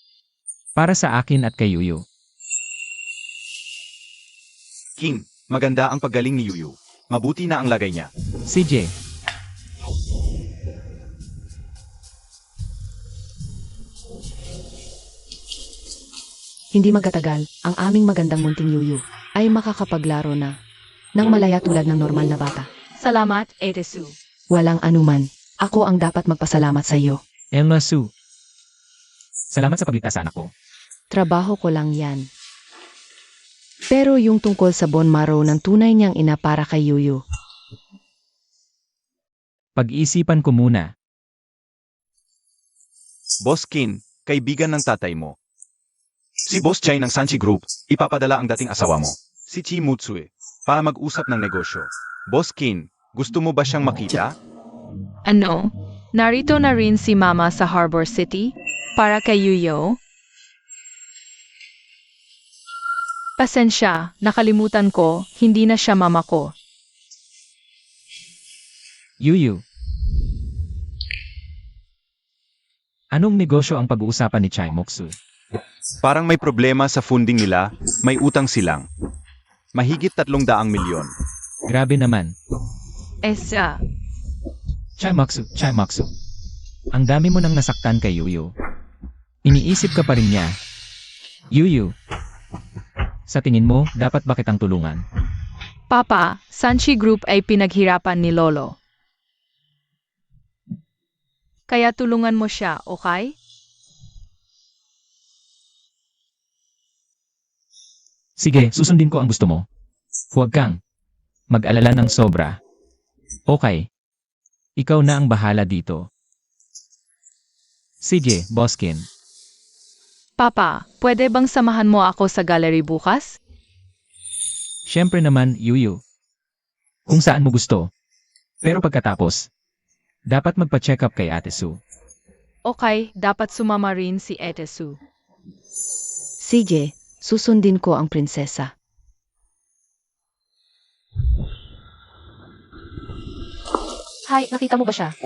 Para sa akin at kay Yuyu. King, maganda ang paggaling ni Yuyu. Mabuti na ang lagay niya. CJ, hindi magkatagal, ang aming magandang munting yuyu ay makakapaglaro na nang malaya tulad ng normal na bata. Salamat, Etesu. Walang anuman. Ako ang dapat magpasalamat sa iyo. Elma Su. Salamat sa pagligtas sa anak ko. Trabaho ko lang yan. Pero yung tungkol sa bone marrow ng tunay niyang ina para kay Yuyu, Pag-iisipan ko muna. Boss Kin, kaibigan ng tatay mo. Si Boss Chai ng Sanchi Group, ipapadala ang dating asawa mo, si Chi Mutsue, para mag-usap ng negosyo. Boss Kin, gusto mo ba siyang makita? Ano? Narito na rin si Mama sa Harbor City? Para kay Yuyo? Pasensya, nakalimutan ko, hindi na siya mama ko. Yuyu. Anong negosyo ang pag-uusapan ni Chai Moksu? Parang may problema sa funding nila, may utang silang. Mahigit 300 milyon. Grabe naman. Esa, Chai Moksu. Ang dami mo nang nasaktan kay Yuyu. Iniisip ka pa rin niya. Yuyu. Sa tingin mo, dapat ba kitang tulungan? Papa, Sanchi Group ay pinaghirapan ni Lolo. Kaya tulungan mo siya, okay? Sige, susundin ko ang gusto mo. Huwag kang mag-alala ng sobra. Okay. Ikaw na ang bahala dito. Sige, Boskin. Papa, pwede bang samahan mo ako sa gallery bukas? Siyempre naman, Yuyu. Kung saan mo gusto. Pero pagkatapos, dapat magpa-check up kay Ate Sue. Okay, dapat sumama rin si Etesu. sige, susundin ko ang prinsesa. Hi, nakita mo ba siya?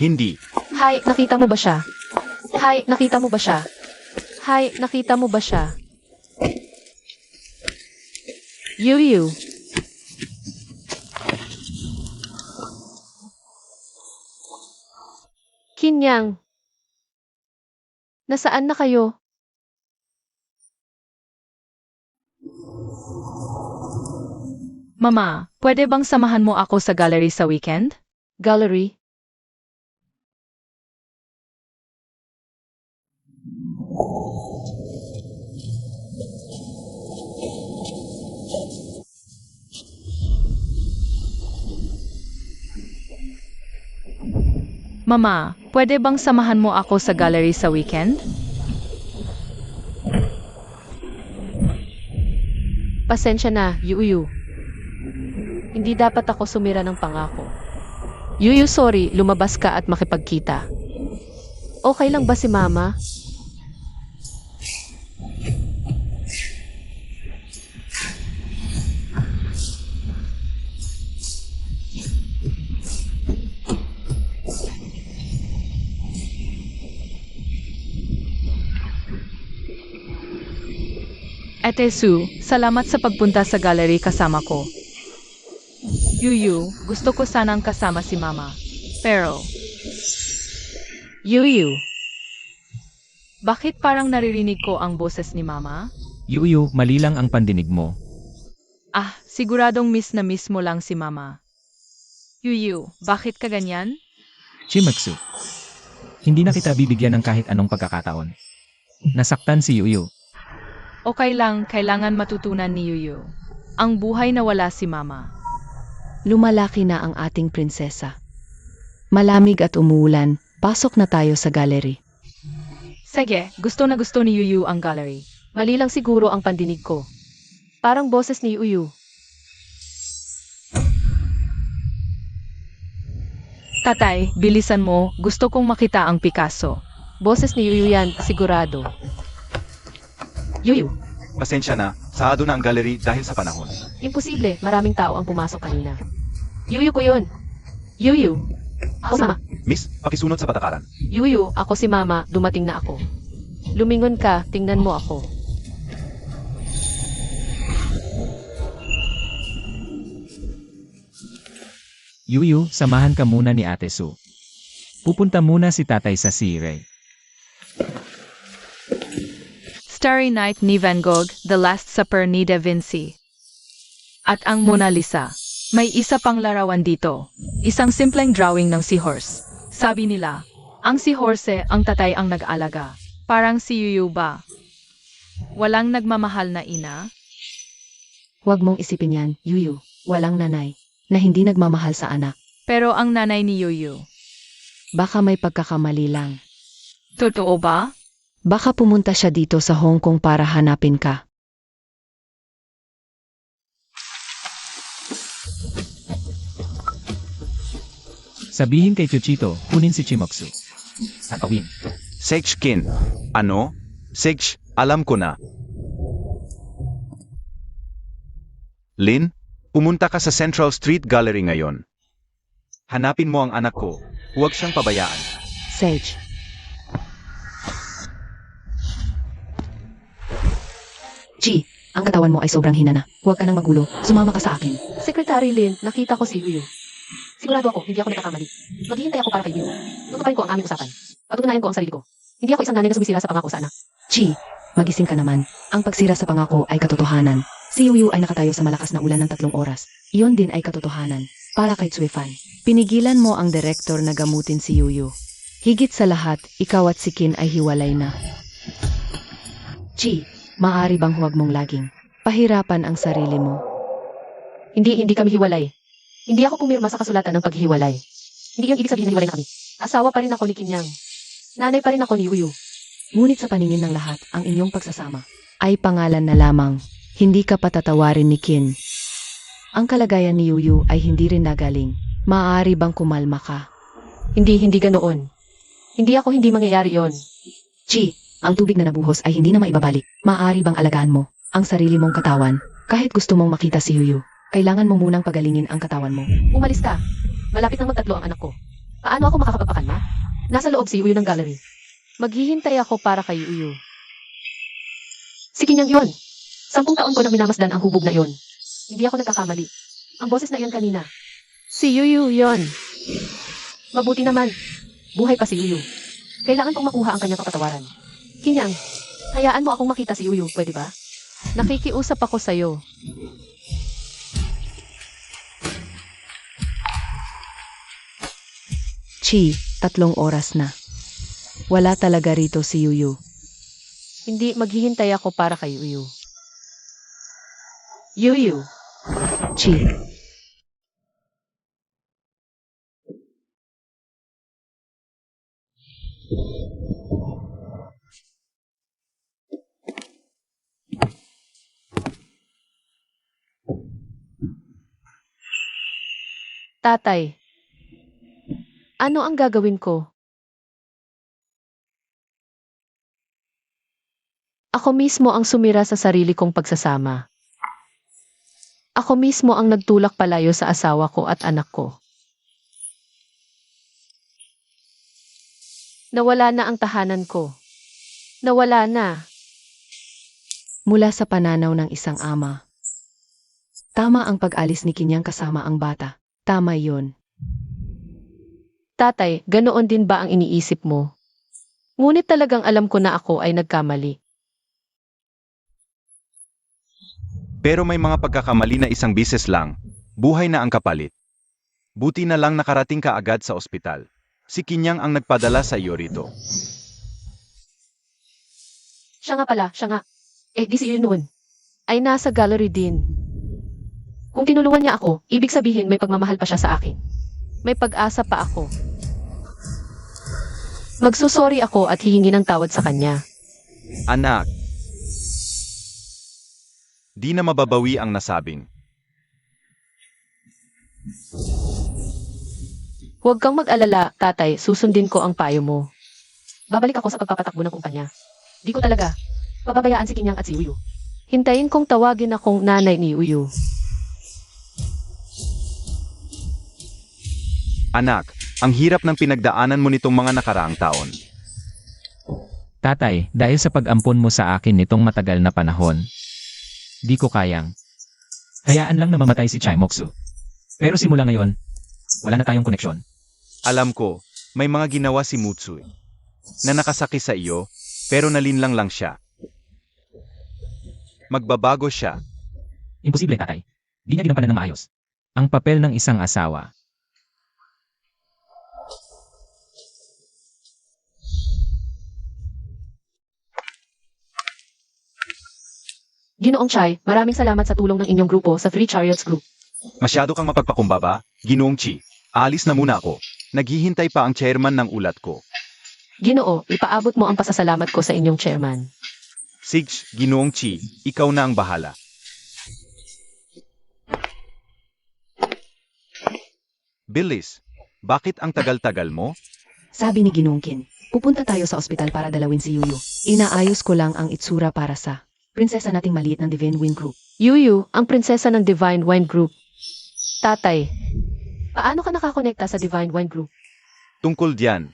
Hindi. Hi, nakita mo ba siya? Hi, nakita mo ba siya? Hi, nakita mo ba siya? Yuyu. Kinyang. Nasaan na kayo? Mama, pwede bang samahan mo ako sa gallery sa weekend? Gallery? Mama, pwede bang samahan mo ako sa gallery sa weekend? Pasensya na, Yuyu. Hindi dapat ako sumira ng pangako. Yuyu, sorry, lumabas ka at makipagkita. Okay lang ba si Mama? Ate Sue, salamat sa pagpunta sa gallery kasama ko. Yuyu, gusto ko sanang kasama si Mama. Pero, Yuyu. bakit parang naririnig ko ang boses ni Mama? Yuyu, mali lang ang pandinig mo. Ah, siguradong miss na miss mo lang si Mama. Yuyu, bakit ka ganyan? Chimaksu. Hindi na kita bibigyan ng kahit anong pagkakataon. Nasaktan si Yuyu. Okay lang, kailangan matutunan ni Yuyu. Ang buhay na wala si Mama. Lumalaki na ang ating prinsesa. Malamig at umuulan, pasok na tayo sa gallery. Sige, gusto na gusto ni Yuyu ang gallery. Mali lang siguro ang pandinig ko. Parang boses ni Yuyu. Tatay, bilisan mo, gusto kong makita ang Picasso. Boses ni Yuyu yan, sigurado. Yuyu, Pasensya na, sarado na ang gallery dahil sa panahon. imposible, maraming tao ang pumasok kanina. Yuyu ko yun. Yuyu. Ako si Mama. Miss, pakisunod sa patakaran. Yuyu, ako si Mama, dumating na ako. Lumingon ka, tingnan mo ako. Yuyu, samahan ka muna ni Ate Su. Pupunta muna si tatay sa Sirey. Starry Night ni Van Gogh, The Last Supper ni Da Vinci. At ang Mona Lisa. May isa pang larawan dito. Isang simpleng drawing ng seahorse. Sabi nila, ang seahorse ang tatay ang nag-alaga. Parang si Yuyu ba? Walang nagmamahal na ina? Huwag mong isipin yan, Yuyu. Walang nanay na hindi nagmamahal sa anak. Pero ang nanay ni Yuyu. Baka may pagkakamali lang. Totoo ba? Baka pumunta siya dito sa Hong Kong para hanapin ka. Sabihin kay Chuchito, kunin si Chimoksu. At awin. Sage Kin. Ano? Sage, alam ko na. Lin, pumunta ka sa Central Street Gallery ngayon. Hanapin mo ang anak ko. Huwag siyang pabayaan. Sage. Chi, ang katawan mo ay sobrang hina na. Huwag ka nang magulo. Sumama ka sa akin. Secretary Lin, nakita ko si Yuyu. Sigurado ako, hindi ako nagkakamali. Maghihintay ako para kay Yuyu. Tutuparin ko ang aming usapan. Patutunayan ko ang sarili ko. Hindi ako isang nanay na sumisira sa pangako sa anak. Chi, magising ka naman. Ang pagsira sa pangako ay katotohanan. Si Yuyu ay nakatayo sa malakas na ulan ng 3 oras. Iyon din ay katotohanan. Para kay Tsuefan. Pinigilan mo ang direktor na gamutin si Yuyu. Higit sa lahat, ikaw at si Kin ay hiwalay na. Chi, maaari bang huwag mong laging pahirapan ang sarili mo? Hindi kami hiwalay. Hindi ako pumirma sa kasulatan ng paghihiwalay. Hindi yun ibig sabihin na hiwalay na kami. Asawa pa rin ako ni Kinyang. Nanay pa rin ako ni Yuyu. Ngunit sa paningin ng lahat, ang inyong pagsasama ay pangalan na lamang. Hindi ka patatawarin ni Kin. Ang kalagayan ni Yuyu ay hindi rin nagaling. Maaari bang kumalma ka? Hindi ganoon. Hindi mangyayari yon. Chi, ang tubig na nabuhos ay hindi na maibabalik. Maaari bang alagaan mo ang sarili mong katawan? Kahit gusto mong makita si Yuyu, kailangan mo munang pagalingin ang katawan mo. Umalis ka. Malapit nang magtatlo ang anak ko. Paano ako makakapagpakalma? Nasa loob si Yuyu ng gallery. Maghihintay ako para kay Yuyu. Si Kinyang yon. 10 taon ko nang minamasdan ang hubog na yon. Hindi ako nagkakamali. Ang boses na yon kanina. Si Yuyu yon. Mabuti naman. Buhay pa si Yuyu. Kailangan kong makuha ang kanyang kapatawaran. Kinyang, hayaan mo akong makita si Yuyu, pwede ba? Nakikiusap ako sa'yo. Chi, 3 oras na. Wala talaga rito si Yuyu. Hindi, maghihintay ako para kay Yuyu. Yuyu. Chi, Tatay. Ano ang gagawin ko? Ako mismo ang sumira sa sarili kong pagsasama. Ako mismo ang nagtulak palayo sa asawa ko at anak ko. Nawala na ang tahanan ko. Nawala na. mula sa pananaw ng isang ama. Tama ang pag-alis ni Kinyang kasama ang bata. Tama yon. Tatay, ganoon din ba ang iniisip mo? Ngunit talagang alam ko na ako ay nagkamali. Pero may mga pagkakamali na isang bises lang. Buhay na ang kapalit. Buti na lang nakarating ka agad sa ospital. Si Kinyang ang nagpadala sa iyo rito. Siya nga pala, siya nga. Di si yun noon. Ay nasa gallery din. Kung tinulungan niya ako, ibig sabihin may pagmamahal pa siya sa akin. May pag-asa pa ako. Magsusori ako at hihingi ng tawad sa kanya. Anak. Di na mababawi ang nasabing. Huwag kang mag-alala, tatay, susundin ko ang payo mo. Babalik ako sa pagpapatakbo ng kumpanya. Di ko talaga pababayaan si Kinyang at si Uyu. Hintayin kong tawagin akong nanay ni Uyu. Anak, ang hirap ng pinagdaanan mo nitong mga nakaraang taon. Tatay, dahil sa pag-ampon mo sa akin nitong matagal na panahon, di ko kayang. Hayaan lang na mamatay si Chai Moksu. Pero simula ngayon, wala na tayong koneksyon. Alam ko, may mga ginawa si Mutsu na nakasaki sa iyo, pero nalinlang lang siya. Magbabago siya. Imposible, tatay. Di niya ginampanan ng maayos. Ang papel ng isang asawa. Ginoong Chai, maraming salamat sa tulong ng inyong grupo sa Three Chariots Group. Masyado kang mapagpakumbaba, Ginoong Chi. Aalis na muna ako. Naghihintay pa ang chairman ng ulat ko. Ginoo, ipaabot mo ang pasasalamat ko sa inyong chairman. Sige, Ginoong Chi, ikaw na ang bahala. Bilis, bakit ang tagal-tagal mo? Sabi ni Ginoong Qin, pupunta tayo sa ospital para dalawin si Yuyu. Inaayos ko lang ang itsura para sa prinsesa nating maliit ng Divine Wind Group. Yuyu, ang prinsesa ng Divine Wine Group. Tatay, paano ka nakakonekta sa Divine Wine Group? Tungkol diyan.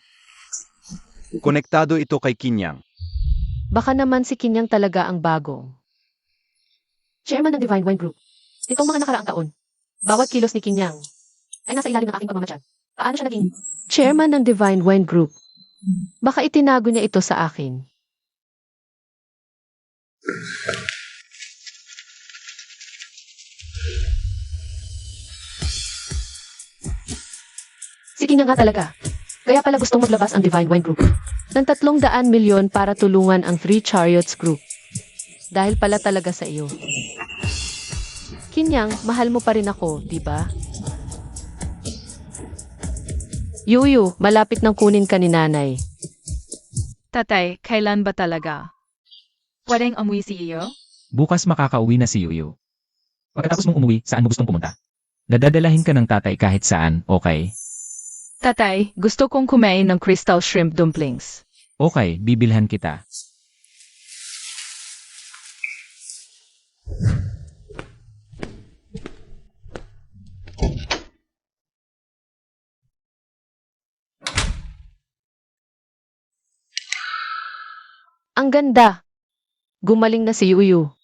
Konektado ito kay Kinyang. Baka naman si Kinyang talaga ang bago. Chairman ng Divine Wine Group. Nitong mga nakaraang taon, bawat kilos ni Kinyang ay nasa ilalim ng aking pagmamatsyag. Paano siya naging chairman ng Divine Wine Group? Baka itinago niya ito sa akin. Si Kinyang nga talaga. Kaya pala gustong maglabas ang Divine Wine Group ng 300 milyon para tulungan ang Three Chariots Group. Dahil pala talaga sa iyo. Kinyang, mahal mo pa rin ako, di ba? Yuyu, malapit nang kunin ka ni nanay. Tatay, kailan ba talaga? Pwedeng umuwi si iyo? Bukas makakauwi na si Yuyu. Pagkatapos mong umuwi, saan mo gustong pumunta? Dadadalahin ka ng tatay kahit saan, okay? Tatay, gusto kong kumain ng crystal shrimp dumplings. Okay, bibilhan kita. Ang ganda! Gumaling na si Yuyu.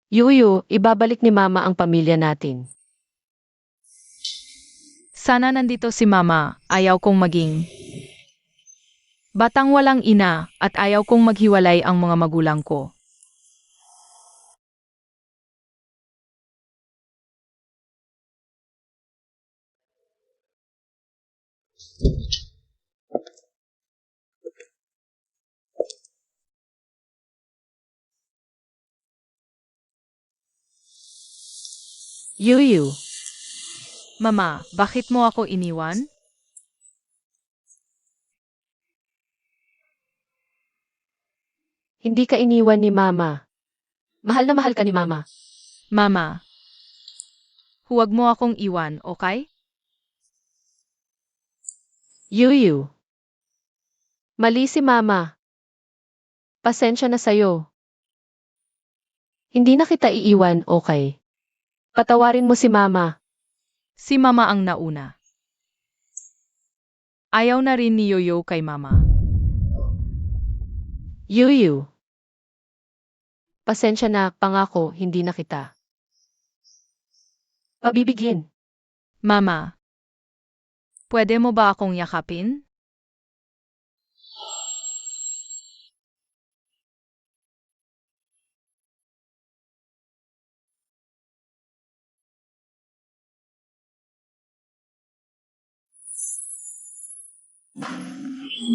Yuyu, ibabalik ni Mama ang pamilya natin. Sana nandito si Mama, ayaw kong maging batang walang ina at ayaw kong maghiwalay ang mga magulang ko. Yuyu, Mama, bakit mo ako iniwan? hindi ka iniwan ni Mama. Mahal na mahal ka ni Mama. Mama, huwag mo akong iwan, okay? Yuyu. Mali si Mama. Pasensya na sa'yo. Hindi na kita iiwan, okay? Patawarin mo si Mama. Si Mama ang nauna. Ayaw na rin ni Yoyo kay Mama. Yuyu. Pasensya na, pangako, hindi na kita pabibigyan. Mama, pwede mo ba akong yakapin?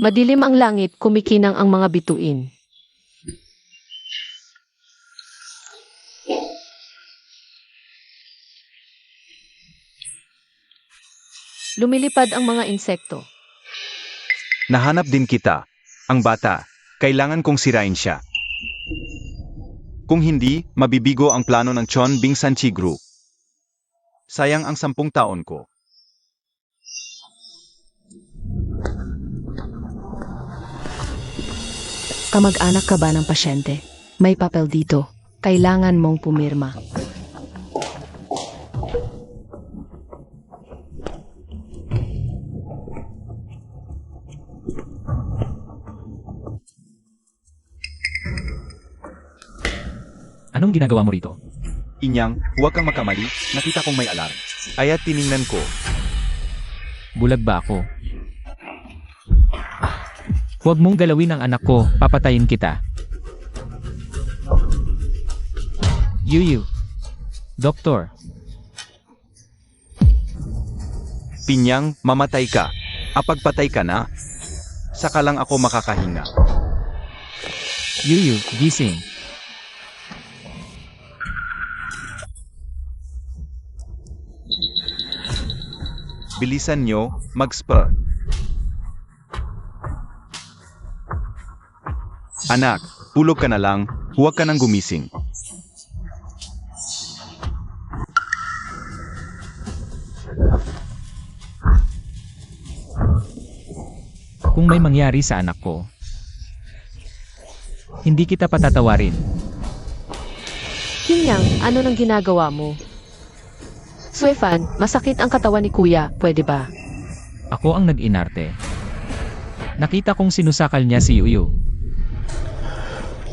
Madilim ang langit, kumikinang ang mga bituin. Lumilipad ang mga insekto. Nahanap din kita. Ang bata, kailangan kong sirain siya. Kung hindi, mabibigo ang plano ng Chon Bing Sanchi Group. Sayang ang 10 taon ko. Kamag-anak ka ba ng pasyente? May papel dito. Kailangan mong pumirma. Anong ginagawa mo rito? Inyang, huwag kang makamali, nakita kong may alarm. Kaya tiningnan ko. Bulag ba ako? Huwag mong galawin ang anak ko, papatayin kita. Yuyu. Doktor, Pinyang, mamatay ka. Apag patay ka na, saka lang ako makakahinga. Yuyu, gising. Bilisan nyo, mag-spur. Anak, tulog ka na lang, huwag ka nang gumising. Kung may mangyari sa anak ko, hindi kita patatawarin. Kinyang, ano nang ginagawa mo? Suefan, masakit ang katawan ni Kuya, pwede ba? Ako ang nag-inarte. Nakita kong sinusakal niya si Yuyu.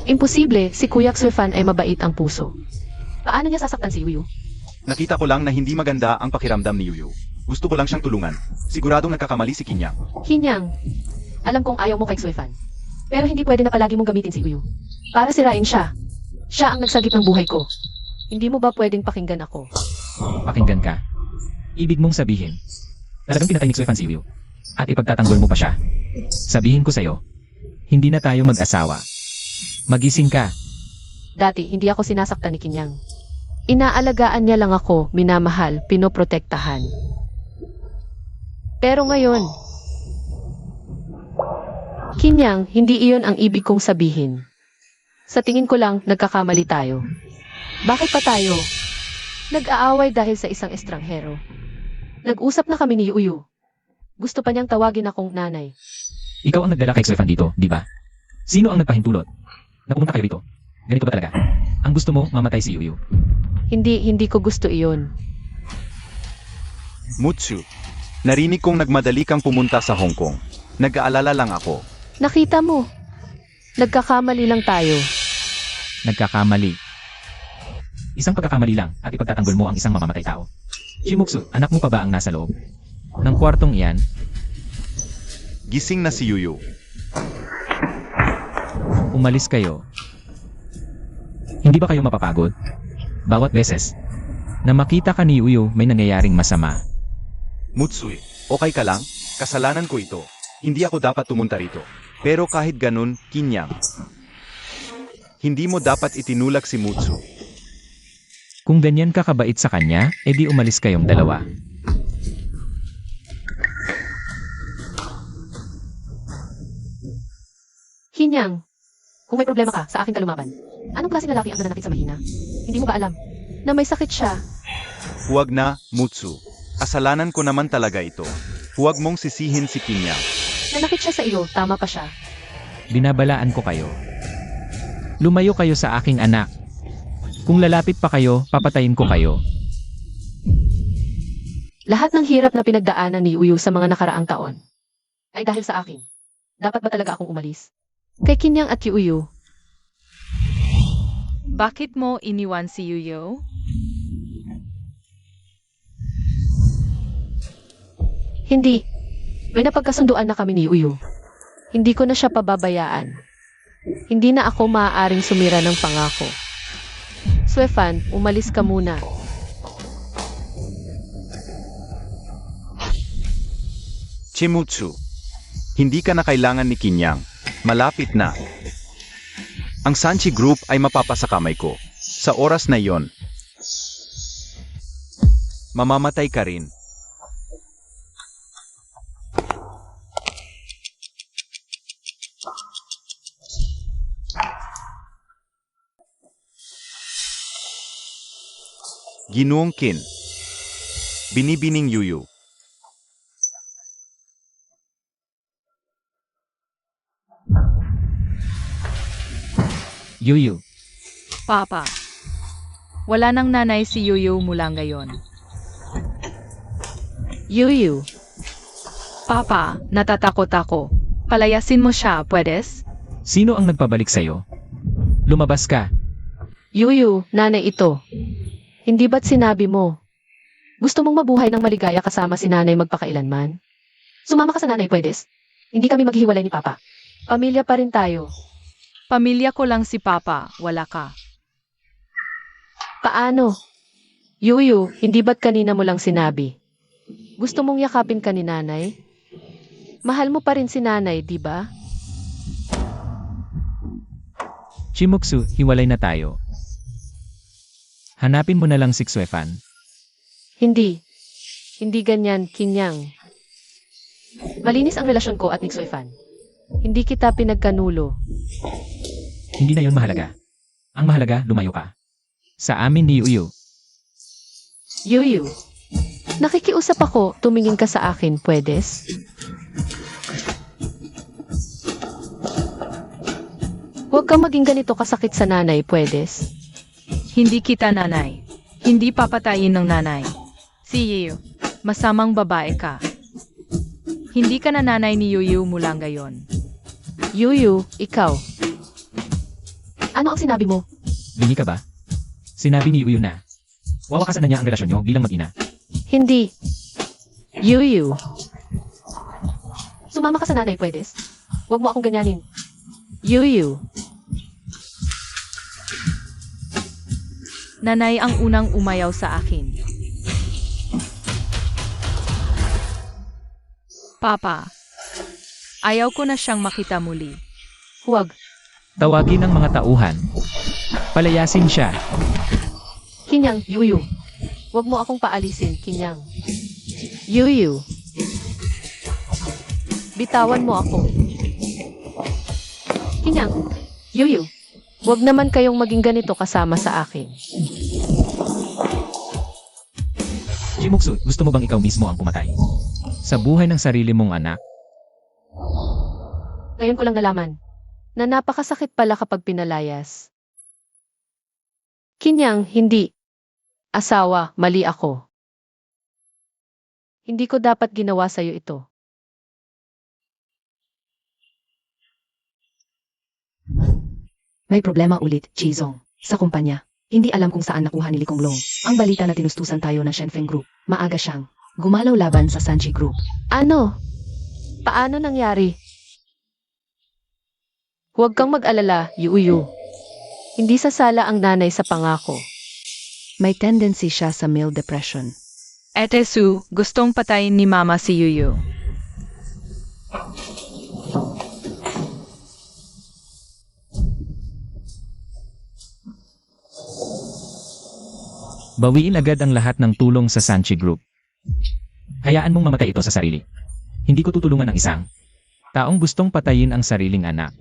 Imposible, si Kuya Suefan ay mabait ang puso. Paano niya sasaktan si Yuyu? Nakita ko lang na hindi maganda ang pakiramdam ni Yuyu. Gusto ko lang siyang tulungan. Siguradong nagkakamali si Kinyang. Kinyang, alam kong ayaw mo kay Suefan. Pero hindi pwede na palagi mong gamitin si Yuyu. Para sirain siya. Siya ang nagsagip ng buhay ko. Hindi mo ba pwedeng pakinggan ako? Pakinggan ka. Ibig mong sabihin, talagang pinatay ni Suefan si Yuyu. At ipagtatanggol mo pa siya. Sabihin ko sa'yo, hindi na tayo mag-asawa. Magising ka. Dati, hindi ako sinasaktan ni Kinyang. Inaalagaan niya lang ako, minamahal, pinoprotektahan. Pero ngayon, Kinyang, hindi iyon ang ibig kong sabihin. Sa tingin ko lang, nagkakamali tayo. Bakit pa tayo? Nag-aaway dahil sa isang estranghero. Nag-usap na kami ni Yuyu. Gusto pa niyang tawagin akong nanay. Ikaw ang nagdala kay Suefan dito, di ba? Sino ang nagpahintulot? Napumunta kayo rito. Ganito ba talaga? Ang gusto mo, mamatay si Yuyu. Hindi ko gusto iyon. Mutsu, narinig kong nagmadali kang pumunta sa Hong Kong. Nag-aalala lang ako. Nakita mo. Nagkakamali lang tayo. Nagkakamali. Isang pagkakamali lang at ipagtatanggol mo ang isang mamamatay tao. Shimuksu, anak mo pa ba ang nasa loob? Ng kwartong iyan, Gising na si Yuyu. umalis kayo. Hindi ba kayo mapapagod? Bawat beses na makita ka ni Yuyu may nangyayaring masama. Mutsui, okay ka lang? Kasalanan ko ito. Hindi ako dapat tumunta rito. Pero kahit ganun, Kinyang. Hindi mo dapat itinulak si Mutsu. Kung ganyan ka kabait sa kanya, edi umalis kayong dalawa. Kinyang, kung may problema ka, sa akin ka lumaban. Anong klaseng lalaki ang nananakit sa mahina? Hindi mo ba alam na may sakit siya? Huwag na, Mutsu. Kasalanan ko naman talaga ito. Huwag mong sisihin si Kinyang. Nanakit siya sa iyo, tama pa siya. Binabalaan ko kayo. Lumayo kayo sa aking anak. Kung lalapit pa kayo, papatayin ko kayo. Lahat ng hirap na pinagdaanan ni Uyu sa mga nakaraang taon ay dahil sa akin. Dapat ba talaga akong umalis? Kay Kinyang at Uyu, Bakit mo iniwan si Yuyu? hindi. May napagkasunduan na kami ni Uyu. Hindi ko na siya pababayaan. Hindi na ako maaaring sumira ng pangako. Suefan, umalis ka muna. Chimutsu, hindi ka na kailangan ni Kinyang. Malapit na. Ang Sanchi Group ay mapapasakamay ko. Sa oras na iyon, mamamatay ka rin. Ginoong Qin. Binibining Yuyu. Yuyu, Papa. Wala nang nanay si Yuyu mula ngayon. Yuyu, Papa, natatakot ako. Palayasin mo siya, pwes? sino ang nagpabalik sa'yo? Lumabas ka. Yuyu, nanay ito. Hindi ba't sinabi mo? Gusto mong mabuhay ng maligaya kasama si nanay magpakailanman? Sumama ka sa nanay, pwes? Hindi kami maghiwalay ni Papa. Pamilya pa rin tayo. Pamilya ko lang si Papa, wala ka. Paano? Yuyu, hindi ba't kanina mo lang sinabi? Gusto mong yakapin ka ni nanay? Mahal mo pa rin si nanay, di ba? Chimoksu, hiwalay na tayo. Hanapin mo na lang si Xuefan. Hindi. Hindi ganyan, Kinyang. Malinis ang relasyon ko at ni Xuefan. Hindi kita pinagkanulo. Hindi na yon mahalaga. Ang mahalaga, lumayo ka. Sa amin ni Yuyu. Yuyu, nakikiusap ako, tumingin ka sa akin, pwes? Huwag kang maging ganito kasakit sa nanay, pwes? Hindi kita nanay. Hindi papatayin ng nanay. Si Yuyu, masamang babae ka. Hindi ka na nanay ni Yuyu mula ngayon. Yuyu, ikaw. Ano ang sinabi mo? Bingi ka ba? Sinabi ni Yuyu na. Wawakasan na niya ang relasyon niyo bilang mag-ina. Hindi. Yuyu. Sumama ka sa nanay, pwes? Huwag mo akong ganyanin. Yuyu. Nanay ang unang umayaw sa akin. Papa, ayaw ko na siyang makita muli. Huwag. Tawagin ang mga tauhan. Palayasin siya. Kinyang, Yuyu. Huwag mo akong paalisin, Kinyang. Yuyu. Bitawan mo ako. Kinyang, Yuyu. Huwag naman kayong maging ganito kasama sa akin. Chimoksu, gusto mo bang ikaw mismo ang pumatay? Sa buhay ng sarili mong anak? Ngayon ko lang nalaman na napakasakit pala kapag pinalayas. Kinyang, hindi. Asawa, mali ako. Hindi ko dapat ginawa sa'yo ito. May problema ulit, Chizong, sa kumpanya. Hindi alam kung saan nakuha ni Li Konglong ang balita na tinustusan tayo ng Shenfeng Group. Maaga siyang gumalaw laban sa Sanchi Group. Ano? Paano nangyari? Huwag kang mag-alala, Yuyu. Hindi sasala ang nanay sa pangako. May tendency siya sa mild depression. Ete Su, gustong patayin ni Mama si Yuyu. Bawiin agad ang lahat ng tulong sa Sanchi Group. Hayaan mong mamatay ito sa sarili. Hindi ko tutulungan ang isang taong gustong patayin ang sariling anak.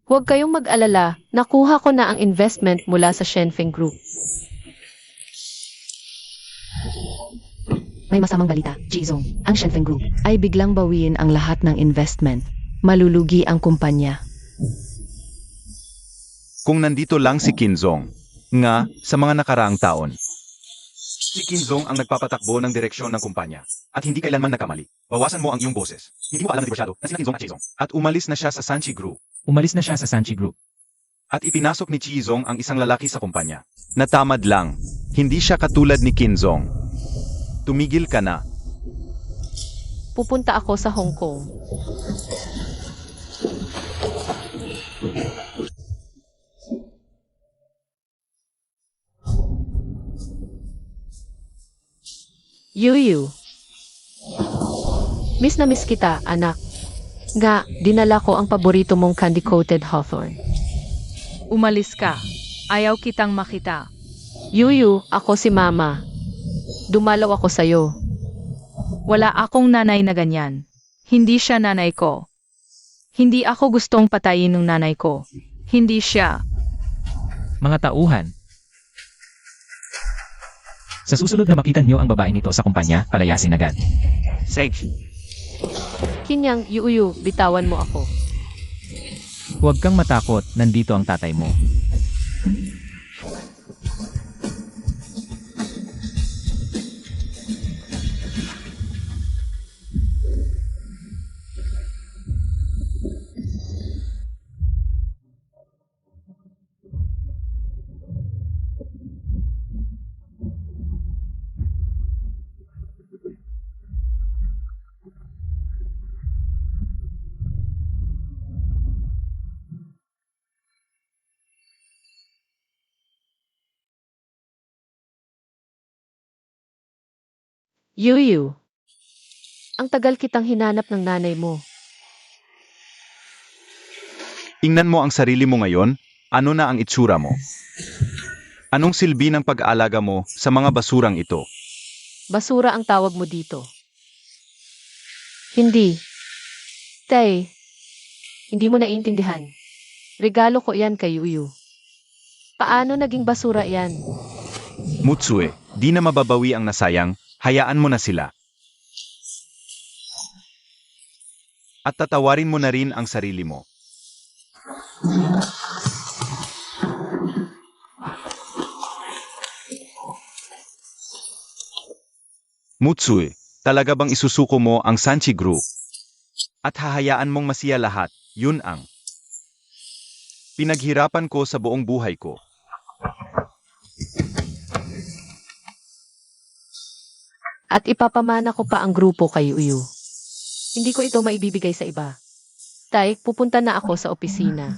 Huwag kayong mag-alala, nakuha ko na ang investment mula sa Shenfeng Group. May masamang balita, Jizong. Ang Shenfeng Group ay biglang bawiin ang lahat ng investment. Malulugi ang kumpanya. Kung nandito lang si Kinzong, nga sa mga nakaraang taon. Si Kinzong ang nagpapatakbo ng direksyon ng kumpanya at hindi kailanman nakamali. Bawasan mo ang iyong boses. Hindi mo alam na diborsyado na sina Kinzong at Chizong. At umalis na siya sa Sanchi Group. Umalis na siya sa Sanchi Group. At ipinasok ni Chizong ang isang lalaki sa kumpanya. Natamad lang. Hindi siya katulad ni Kinzong. Tumigil ka na. Pupunta ako sa Hong Kong. Yuyu. Miss na miss kita, anak. Nga, dinala ko ang paborito mong candy-coated hawthorn. Umalis ka. Ayaw kitang makita. Yuyu, ako si Mama. Dumalaw ako sa'yo. Wala akong nanay na ganyan. Hindi siya nanay ko. Hindi ako gustong patayin ng nanay ko. Hindi siya. Mga tauhan. Sa susunod na makita niyo ang babaeng ito sa kumpanya, palayasin agad. Sage, Kinyang, Yuyu, bitawan mo ako. Huwag kang matakot, nandito ang tatay mo. Yuyu. Ang tagal kitang hinanap ng nanay mo. Ingnan mo ang sarili mo ngayon, ano na ang itsura mo? Anong silbi ng pag-aalaga mo sa mga basurang ito? Basura ang tawag mo dito. Hindi. Tay, Hindi mo naiintindihan. regalo ko yan kay Yuyu. Paano naging basura yan? Mutsue, di na mababawi ang nasayang, hayaan mo na sila. At tatawarin mo na rin ang sarili mo. Mutsue, talaga bang isusuko mo ang Sanchi Group? At hahayaan mong masiya lahat, yun ang pinaghirapan ko sa buong buhay ko. At ipapamana ko pa ang grupo kay Yuyu. Hindi ko ito maibibigay sa iba. Tay, pupunta na ako sa opisina.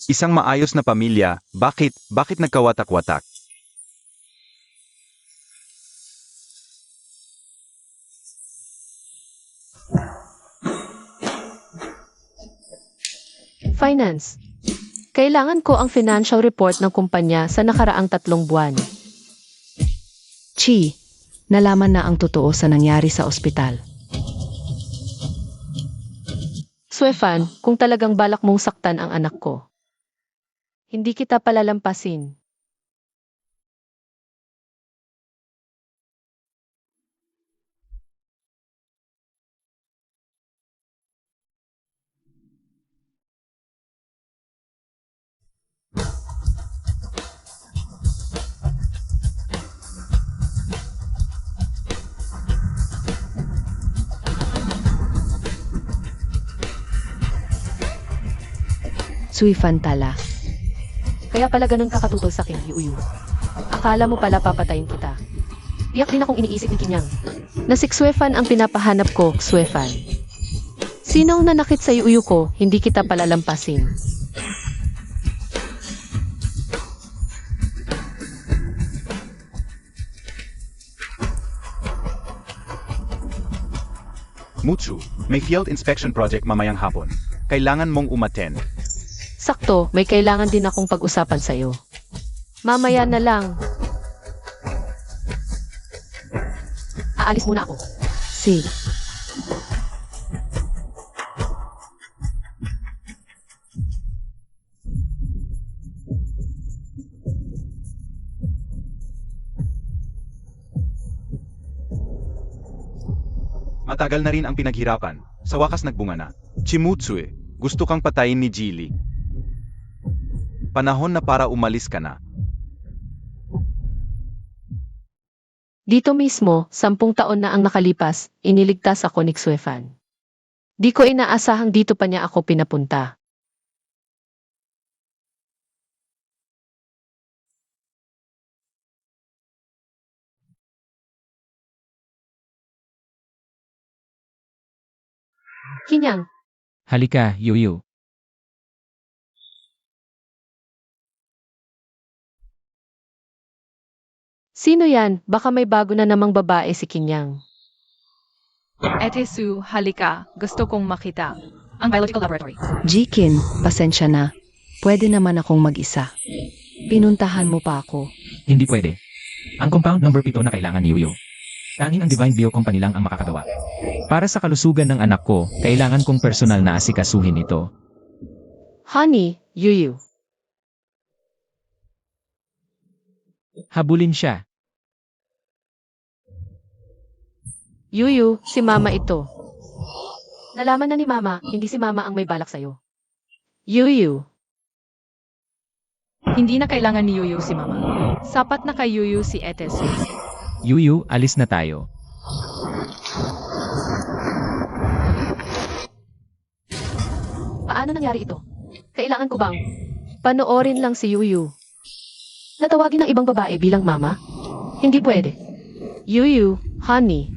Isang maayos na pamilya, bakit nagkawatak-watak? Finance. Kailangan ko ang financial report ng kumpanya sa nakaraang 3 buwan. Chi, nalaman na ang totoo sa nangyari sa ospital. Suefan, kung talagang balak mong saktan ang anak ko, hindi kita palalampasin. Suifan tala. Kaya pala ganun kakatutol sa akin, Yuyu. Akala mo pala papatayin kita. Tiyak din akong iniisip ni Kinyang. Na si Suefan ang pinapahanap ko, Suefan. Sinong nanakit sa Yuyu ko, hindi kita palalampasin. Mutsu, may field inspection project mamayang hapon. Kailangan mong umattend. Sakto, may kailangan din akong pag-usapan sa'yo. Mamaya na lang. Aalis muna ako. Si. Matagal na rin ang pinaghirapan. Sa wakas nagbunga na. Chimutsue, gusto kang patayin ni Jili. Panahon na para umalis ka na. Dito mismo, 10 taon na ang nakalipas, iniligtas ako ni Suefan. Di ko inaasahang dito pa niya ako pinapunta. Kinyang, Halika, Yuyu. Sino yan? Baka may bago na namang babae si Kinyang. Etesu, halika. Gusto kong makita ang biological laboratory. Jikin, pasensya na. Pwede naman akong mag-isa. Pinuntahan mo pa ako. Hindi pwede. Ang compound number 7 na kailangan, Yuyu. Tanging ang Divine Bio Company lang ang makakagawa. Para sa kalusugan ng anak ko, kailangan kong personal na asikasuhin ito. Honey, Yuyu. Habulin siya. Yuyu, si Mama ito. Nalaman na ni Mama, hindi si Mama ang may balak sa'yo. Yuyu. Hindi na kailangan ni Yuyu si Mama. Sapat na kay Yuyu si Etesu. Yuyu, alis na tayo. Paano nangyari ito? Kailangan ko bang Panoorin lang si Yuyu. natawagin ng ibang babae bilang Mama? Hindi pwede. Yuyu, honey.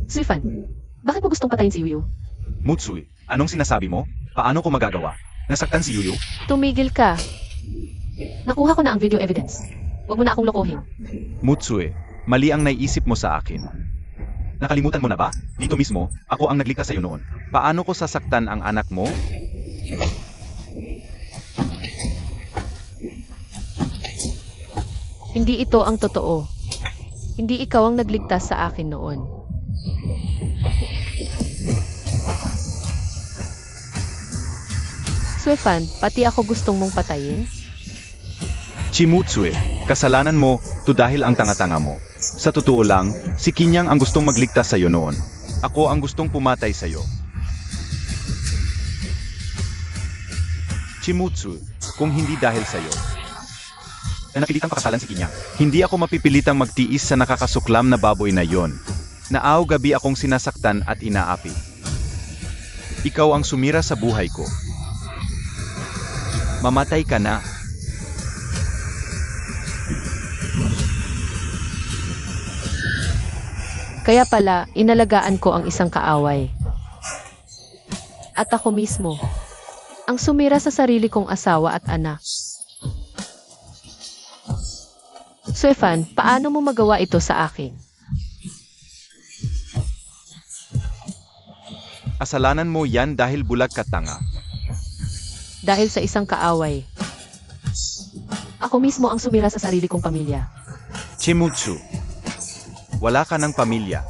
Suifan, bakit mo gustong patayin si Yuyu? Mutsui, anong sinasabi mo? Paano ko magagawa? Nasaktan si Yuyu? Tumigil ka. Nakuha ko na ang video evidence. Huwag mo na akong lokohin. Mutsui, mali ang naiisip mo sa akin. Nakalimutan mo na ba? Dito mismo, ako ang nagligtas sa'yo noon. Paano ko sasaktan ang anak mo? Hindi ito ang totoo. Hindi ikaw ang nagligtas sa akin noon. Suifan, pati ako gustong mong patayin? Chimutsue, kasalanan mo, to dahil ang tanga-tanga mo. Sa totoo lang, si Kinyang ang gustong magligtas sa'yo noon. Ako ang gustong pumatay sa'yo. Chimutsu, kung hindi dahil sa'yo, na napilitang pakasalan si Kinyang, hindi ako mapipilitang magtiis sa nakakasuklam na baboy na yon. Naaw gabi akong sinasaktan at inaapi. Ikaw ang sumira sa buhay ko. Mamatay ka na. Kaya pala, inalagaan ko ang isang kaaway. At ako mismo, ang sumira sa sarili kong asawa at anak. Suifan, paano mo magawa ito sa akin? Kasalanan mo yan dahil bulag ka tanga. Dahil sa isang kaaway. Ako mismo ang sumira sa sarili kong pamilya. Chimutsu, wala ka ng pamilya.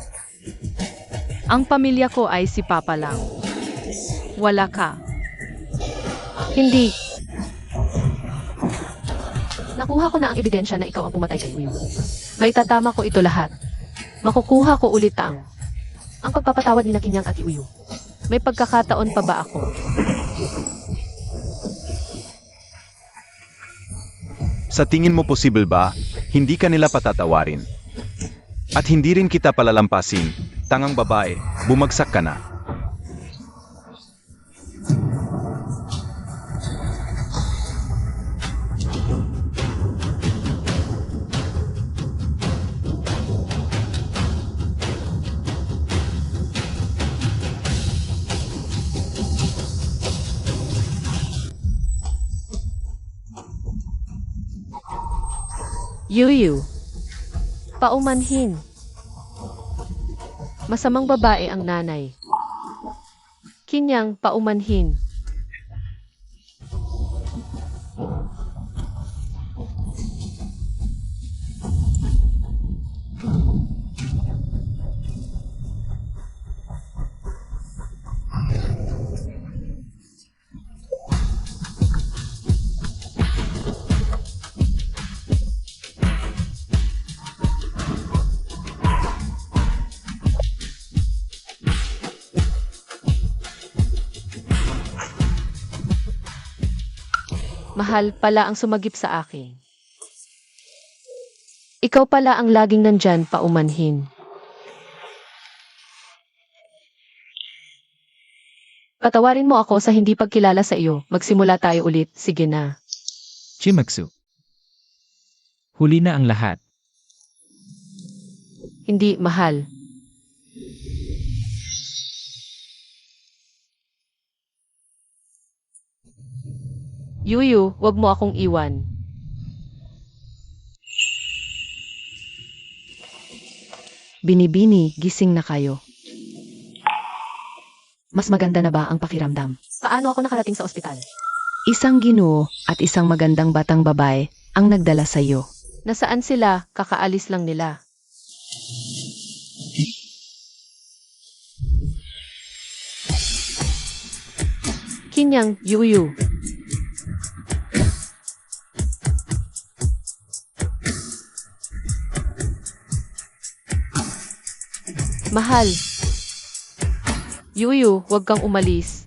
Ang pamilya ko ay si Papa lang. Wala ka. Hindi. Nakuha ko na ang ebidensya na ikaw ang pumatay kay Yuyu. May tatama ko ito lahat. Makukuha ko ulit ang pagpapatawad ni na Kinyang at Yuyu. May pagkakataon pa ba ako? Sa tingin mo posible ba, hindi ka nila patatawarin? At hindi rin kita palalampasin, tangang babae, bumagsak ka na. Yuyu. Paumanhin. Masamang babae ang nanay. Kinyang, paumanhin. Mahal pala ang sumagip sa akin. Ikaw pala ang laging nandyan paumanhin. Patawarin mo ako sa hindi pagkilala sa iyo. Magsimula tayo ulit. Sige na. Chimaksu. Huli na ang lahat. Hindi, mahal. Yuyu, wag mo akong iwan. Binibini, gising na kayo. Mas maganda na ba ang pakiramdam? Paano ako nakarating sa ospital? Isang ginoo at isang magandang batang babae ang nagdala sa iyo. Nasaan sila? Kakaalis lang nila. Kinyang, Yuyu. Mahal. Yuyu, huwag kang umalis.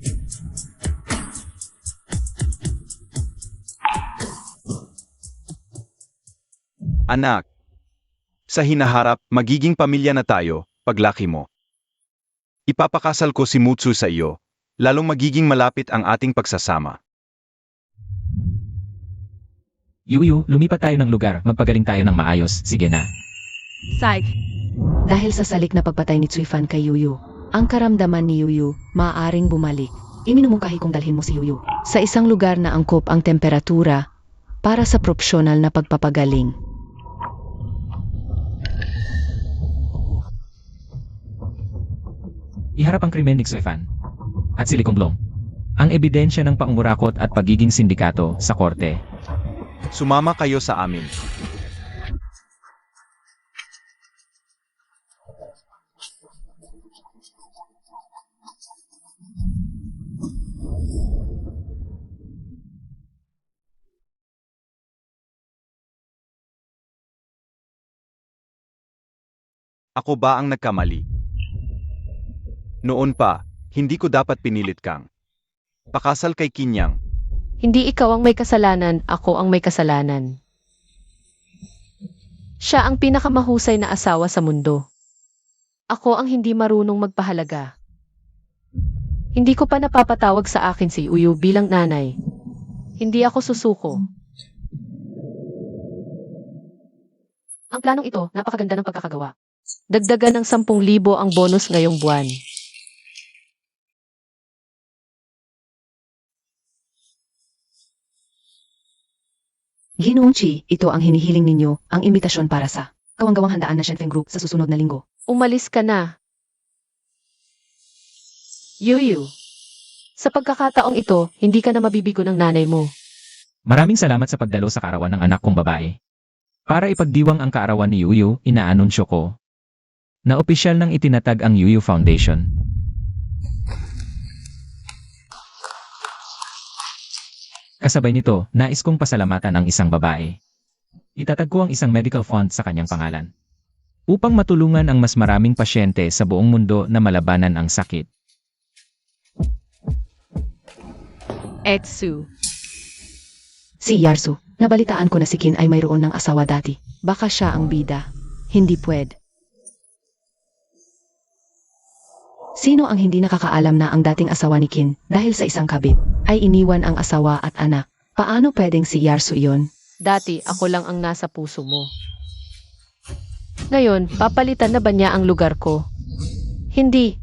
Anak, sa hinaharap, magiging pamilya na tayo, paglaki mo. Ipapakasal ko si Mutsu sa iyo, lalong magiging malapit ang ating pagsasama. Yuyu, lumipat tayo ng lugar, magpagaling tayo ng maayos, sige na. Psych. Dahil sa salik na pagpatay ni Tsuifan kay Yuyu, ang karamdaman ni Yuyu maaaring bumalik. Iminumungkahi kong dalhin mo si Yuyu sa isang lugar na angkop ang temperatura para sa propsyonal na pagpapagaling. Iharap ang krimen ni Xuefan at si Li Konglong. Ang ebidensya ng pangungurakot at pagiging sindikato sa korte. Sumama kayo sa amin. Ako ba ang nagkamali? Noon pa, hindi ko dapat pinilit kang pakasal kay Kinyang. Hindi ikaw ang may kasalanan, ako ang may kasalanan. Siya ang pinakamahusay na asawa sa mundo. Ako ang hindi marunong magpahalaga. Hindi ko pa napapatawag sa akin si Uyu bilang nanay. Hindi ako susuko. Ang planong ito, napakaganda ng pagkakagawa. Dagdagan ng 10,000 ang bonus ngayong buwan. Ginoong Chi, ito ang hinihiling ninyo, ang imbitasyon para sa kawang-gawang handaan na Shenfeng Group sa susunod na linggo. Umalis ka na. Yuyu. Sa pagkakataong ito, hindi ka na mabibigo ng nanay mo. Maraming salamat sa pagdalo sa kaarawan ng anak kong babae. Para ipagdiwang ang kaarawan ni Yuyu, inaanunsyo ko na opisyal nang itinatag ang Yuyu Foundation. Kasabay nito, nais kong pasalamatan ang isang babae. Itatag ko ang isang medical fund sa kanyang pangalan upang matulungan ang mas maraming pasyente sa buong mundo na malabanan ang sakit. Etsu. Si Yarsu, nabalitaan ko na si Kin ay mayroon ng asawa dati. Baka siya ang bida. Hindi pwede. Sino ang hindi nakakaalam na ang dating asawa ni Kin, dahil sa isang kabit, ay iniwan ang asawa at anak? Paano pwedeng si Yarsu iyon? Dati, ako lang ang nasa puso mo. Ngayon, papalitan na ba niya ang lugar ko? Hindi.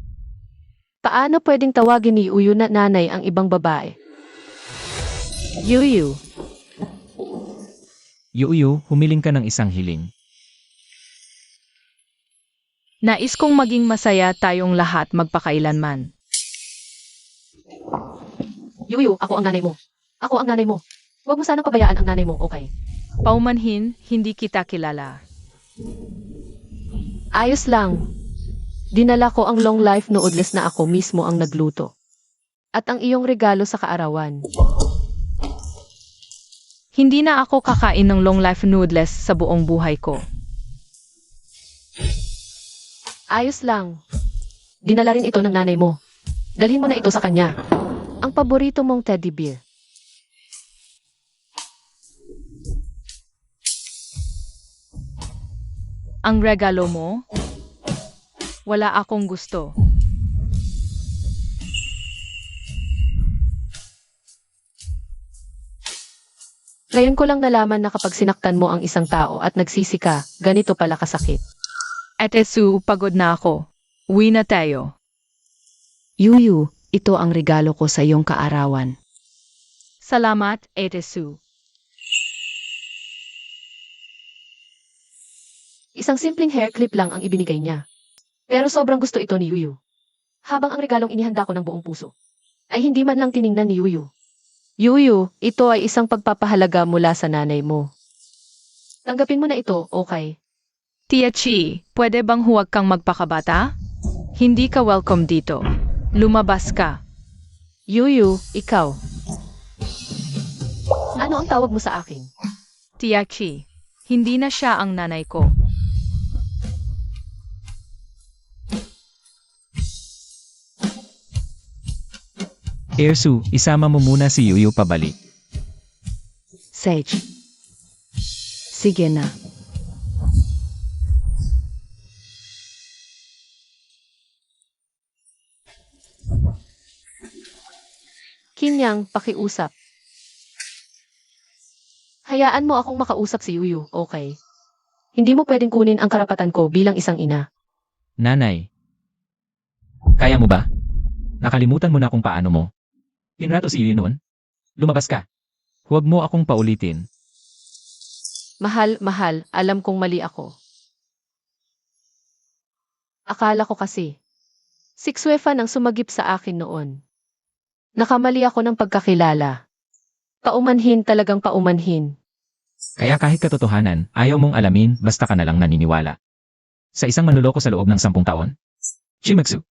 Paano pwedeng tawagin ni Uyu na nanay ang ibang babae? Yuyu. Yuyu, humiling ka ng isang hiling. Nais kong maging masaya tayong lahat magpakailanman. Yuyu, ako ang nanay mo. Ako ang nanay mo. Huwag mo sanang pabayaan ang nanay mo, okay? Paumanhin, hindi kita kilala. Ayos lang. Dinala ko ang long life noodles na ako mismo ang nagluto. At ang iyong regalo sa kaarawan. Hindi na ako kakain ng long life noodles sa buong buhay ko. Ayos lang. Dinala rin ito ng nanay mo. Dalhin mo na ito sa kanya. Ang paborito mong teddy bear. Ang regalo mo? Wala akong gusto. Ngayon ko lang nalaman na kapag sinaktan mo ang isang tao at nagsisi ka, ganito pala kasakit. Etsu, pagod na ako. Uwi na tayo. Yuyu, ito ang regalo ko sa iyong kaarawan. Salamat, Etsu. Isang simpleng hair clip lang ang ibinigay niya. Pero sobrang gusto ito ni Yuyu. Habang ang regalong inihanda ko ng buong puso, ay hindi man lang tiningnan ni Yuyu. Yuyu, ito ay isang pagpapahalaga mula sa nanay mo. Tanggapin mo na ito, okay? Tia Chi, pwede bang huwag kang magpakabata? Hindi ka welcome dito. Lumabas ka. Yuyu, ikaw. Ano ang tawag mo sa akin? Tia Chi, hindi na siya ang nanay ko. Ersu, isama mo muna si Yuyu pabalik. Sage. Sige na. Kinyang, pakiusap. Hayaan mo akong makausap si Yuyu, okay? Hindi mo pwedeng kunin ang karapatan ko bilang isang ina. Nanay. Kaya mo ba? Nakalimutan mo na kung paano mo. Pinrato si Yuyu noon? Lumabas ka. Huwag mo akong paulitin. Mahal, alam kong mali ako. Akala ko kasi, si Xuefan ang sumagip sa akin noon. Nakamali ako ng pagkakilala. Paumanhin talagang paumanhin. Kaya kahit katotohanan, ayaw mong alamin, basta ka na lang naniniwala. Sa isang manluloko sa loob ng 10 taon? Shimaksu.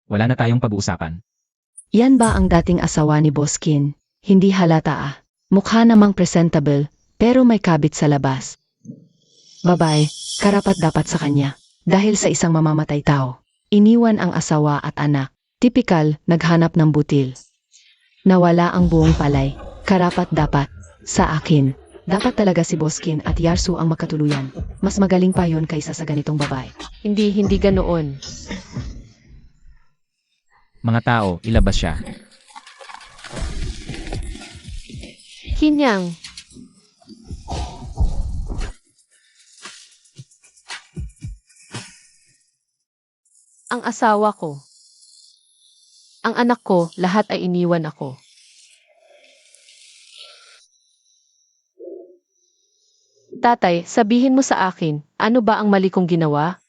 Wala na tayong pag-uusapan. Yan ba ang dating asawa ni Boskin? Hindi halata ah. Mukha namang presentable, pero may kabit sa labas. Babae, karapat dapat sa kanya. Dahil sa isang mamamatay tao. Iniwan ang asawa at anak. Tipikal, naghanap ng butil. Nawala ang buong palay. Karapat dapat. Sa akin. Dapat talaga si Boskin at Yarsu ang makatuluyan. Mas magaling pa yon kaysa sa ganitong babae. Hindi ganoon. Mga tao, ilabas siya. Kinyang. Ang asawa ko. Ang anak ko, lahat ay iniwan ako. Tatay, sabihin mo sa akin, ano ba ang mali kong ginawa?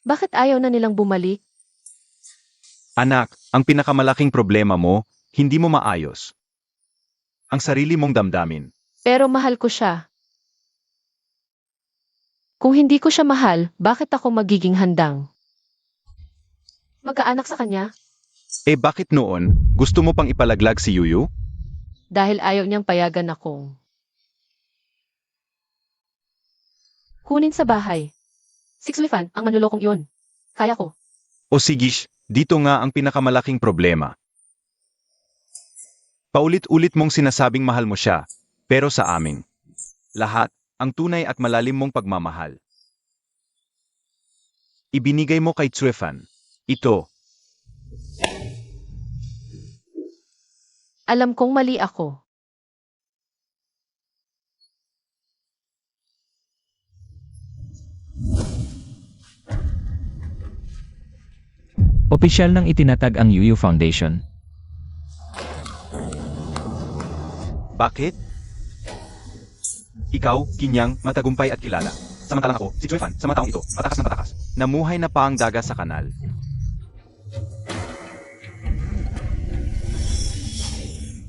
Bakit ayaw na nilang bumalik? Anak, ang pinakamalaking problema mo, hindi mo maayos. Ang sarili mong damdamin. Pero mahal ko siya. Kung hindi ko siya mahal, bakit ako magiging handang? Magkaanak sa kanya? Eh bakit noon, gusto mo pang ipalaglag si Yuyu? Dahil ayaw niyang payagan akong kunin sa bahay. Si Xuefan, ang manlulokong iyon. Kaya ko. O sigish, dito nga ang pinakamalaking problema. Paulit-ulit mong sinasabing mahal mo siya, pero sa amin. Lahat, ang tunay at malalim mong pagmamahal. Ibinigay mo kay Xuefan. Ito. Alam kong mali ako. Opisyal nang itinatag ang Yuyu Foundation. Bakit? Ikaw, Kinyang, matagumpay at kilala. Samantalang ako, si Xuefan, sa mga taong ito, patakas na patakas. Namuhay na pa ang daga sa kanal.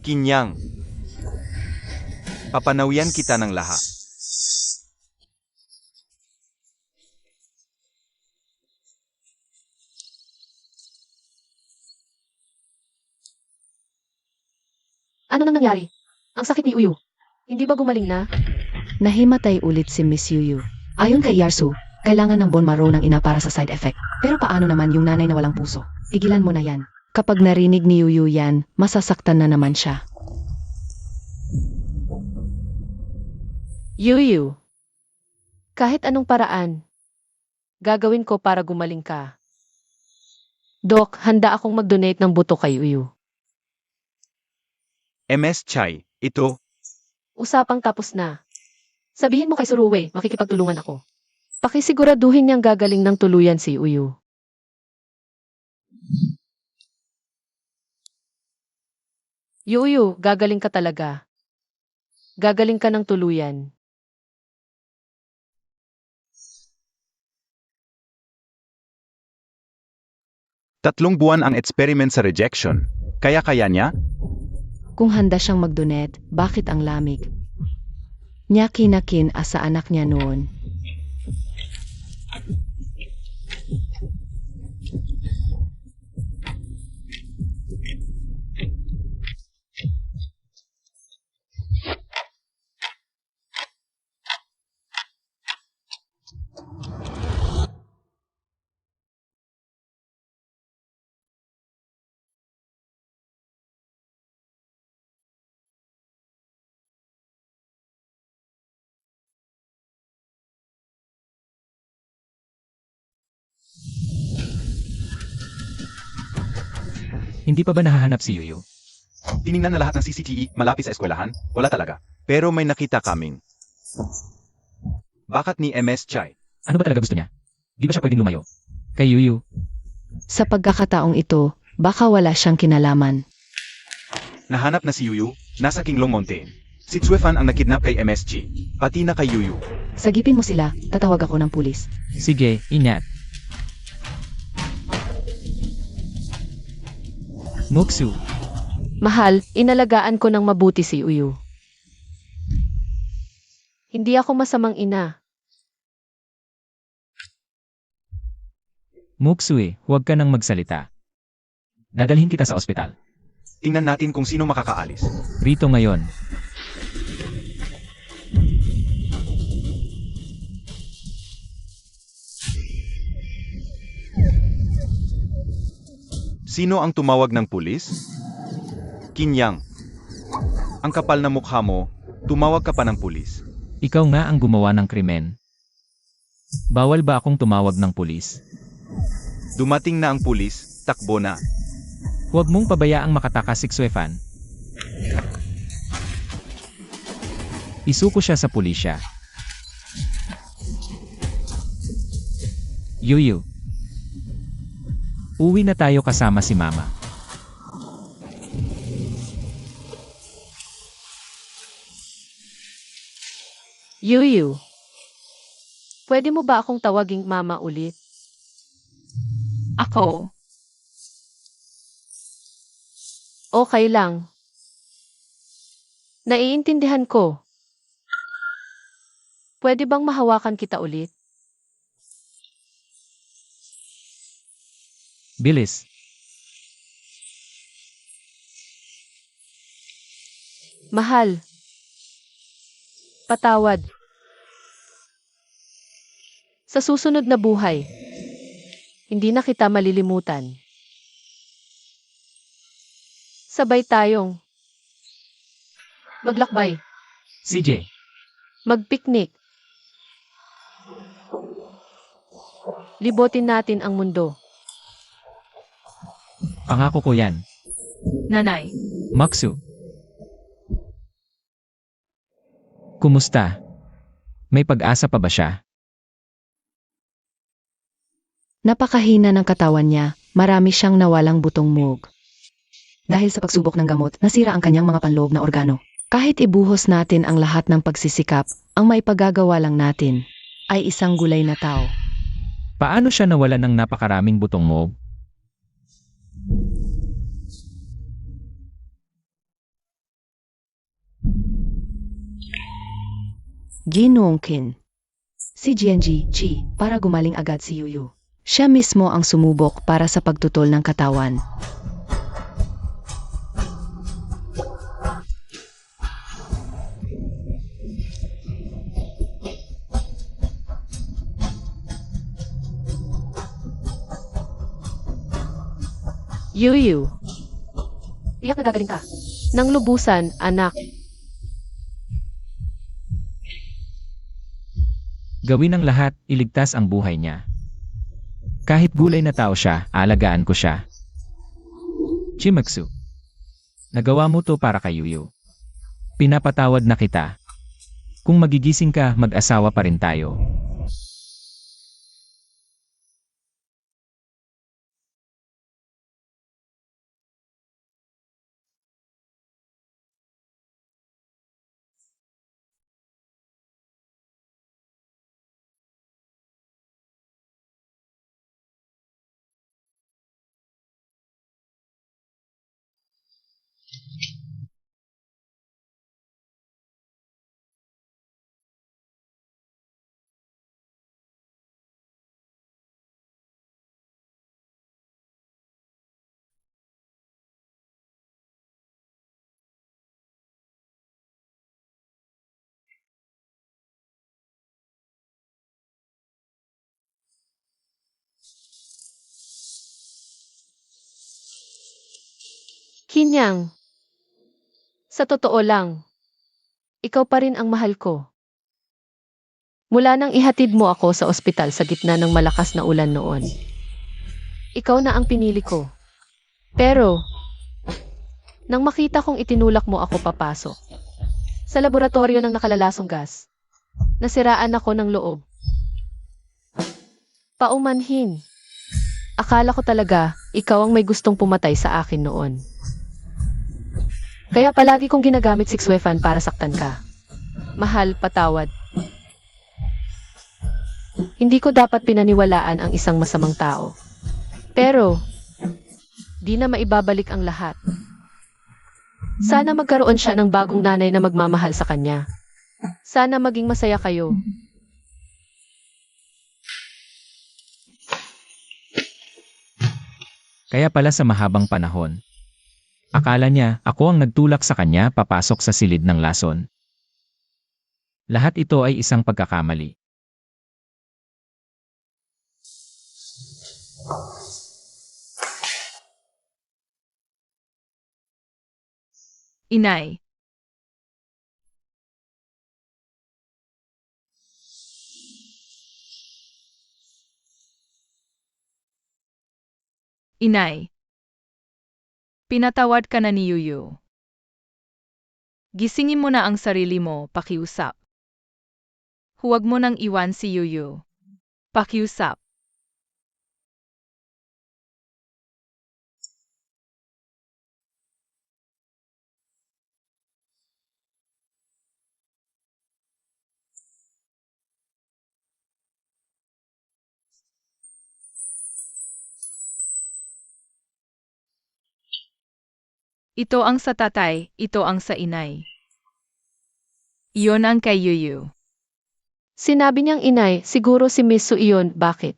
Kinyang, papanawian kita ng lahat. Ano nang nangyari? Ang sakit ni Uyu. Hindi ba gumaling na? Nahimatay ulit si Miss Yuyu. Ayon kay Yarsu, kailangan ng bone marrow ng ina para sa side effect. Pero paano naman yung nanay na walang puso? Tigilan mo na yan. Kapag narinig ni Yuyu yan, masasaktan na naman siya. Yuyu. Kahit anong paraan, gagawin ko para gumaling ka. Dok, handa akong mag-donate ng buto kay Uyu. MS Chai, ito, Usapang tapos na. Sabihin mo kay Suruwe, makikipagtulungan ako. Pakisiguraduhin niyang gagaling ng tuluyan si Uyu. Yuyu, gagaling ka talaga. Gagaling ka ng tuluyan. tatlong buwan ang experiment sa rejection. Kaya niya? Kung handa siyang mag-donate, bakit ang lamig? Niya kinakin sa anak niya noon. Hindi pa ba nahahanap si Yuyu? Tiningnan na lahat ng CCTV malapit sa eskwelahan? Wala talaga. Pero may nakita kaming. Bakit ni MS Chai? Ano ba talaga gusto niya? Di ba siya pwedeng lumayo? Kay Yuyu, Sa pagkakataong ito, baka wala siyang kinalaman. Nahanap na si Yuyu, nasa Kinglong Mountain. Si Chuefan ang nakidnap kay MSG, pati na kay Yuyu. Sagipin mo sila, tatawag ako ng pulis. sige, ingat. Muksu, Mahal, inalagaan ko ng mabuti si Uyu. Hindi ako masamang ina. Muksue, huwag ka nang magsalita. Dadalhin kita sa ospital. Tingnan natin kung sino makakaalis. Rito ngayon. Sino ang tumawag ng pulis? Kinyang. Ang kapal na mukha mo, tumawag ka pa ng pulis. Ikaw nga ang gumawa ng krimen. Bawal ba akong tumawag ng pulis? Dumating na ang pulis, takbo na. Huwag mong pabayaang makatakas si Xuefan. Isuko siya sa pulisya. Yuyu. Uwi na tayo kasama si Mama. Yuyu. Pwede mo ba akong tawaging mama ulit? Ako. Okay lang. Naiintindihan ko. Pwede bang mahawakan kita ulit? Bilis. Mahal. Patawad. Sa susunod na buhay, hindi na kita malilimutan. Sabay tayong maglakbay, CJ. magpiknik. Libotin natin ang mundo. Pangako ko yan. Nanay. Maksu. Kumusta? May pag-asa pa ba siya? Napakahina ng katawan niya, marami siyang nawalang butong mug. Dahil sa pagsubok ng gamot, nasira ang kanyang mga panloob na organo. Kahit ibuhos natin ang lahat ng pagsisikap, ang maipagagawa lang natin ay isang gulay na tao. Paano siya nawala ng napakaraming butong mo? Ginuongkin. Si GNG, Chi, para gumaling agad si Yuyu. Siya mismo ang sumubok para sa pagtutol ng katawan. Yuyu. Iyak na gagaling ka. Nang lubusan, anak. Gawin ang lahat, iligtas ang buhay niya. Kahit gulay na tao siya, alagaan ko siya. Chimaksu. Nagawa mo to para kay Yuyu. Pinapatawad na kita. Kung magigising ka, mag-asawa pa rin tayo. Kinyang, sa totoo lang, ikaw pa rin ang mahal ko. Mula nang ihatid mo ako sa ospital sa gitna ng malakas na ulan noon. Ikaw na ang pinili ko. Pero, nang makita kong itinulak mo ako papasok sa laboratorio ng nakalalasong gas, nasiraan ako ng loob. Paumanhin. Akala ko talaga, ikaw ang may gustong pumatay sa akin noon. Kaya palagi kong ginagamit si Xuefan para saktan ka. Mahal, patawad. Hindi ko dapat pinaniwalaan ang isang masamang tao. Pero, di na maibabalik ang lahat. Sana magkaroon siya ng bagong nanay na magmamahal sa kanya. Sana maging masaya kayo. Kaya pala sa mahabang panahon. Akala niya ako ang nagtulak sa kanya papasok sa silid ng lason. Lahat ito ay isang pagkakamali. Inay. Inay. Pinatawad ka na ni Yuyu. Gisingin mo na ang sarili mo, pakiusap. Huwag mo nang iwan si Yuyu. Pakiusap. Ito ang sa tatay, ito ang sa inay. Iyon ang kay Yuyu. Sinabi niyang inay, siguro si Miss Su iyon, bakit?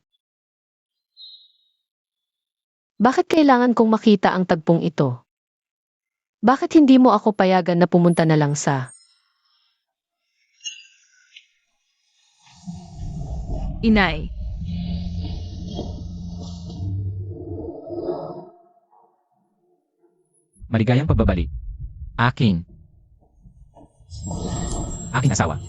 Bakit kailangan kong makita ang tagpong ito? Bakit hindi mo ako payagan na pumunta na lang sa... Inay. Maligayang pagbabalik. Aking asawa.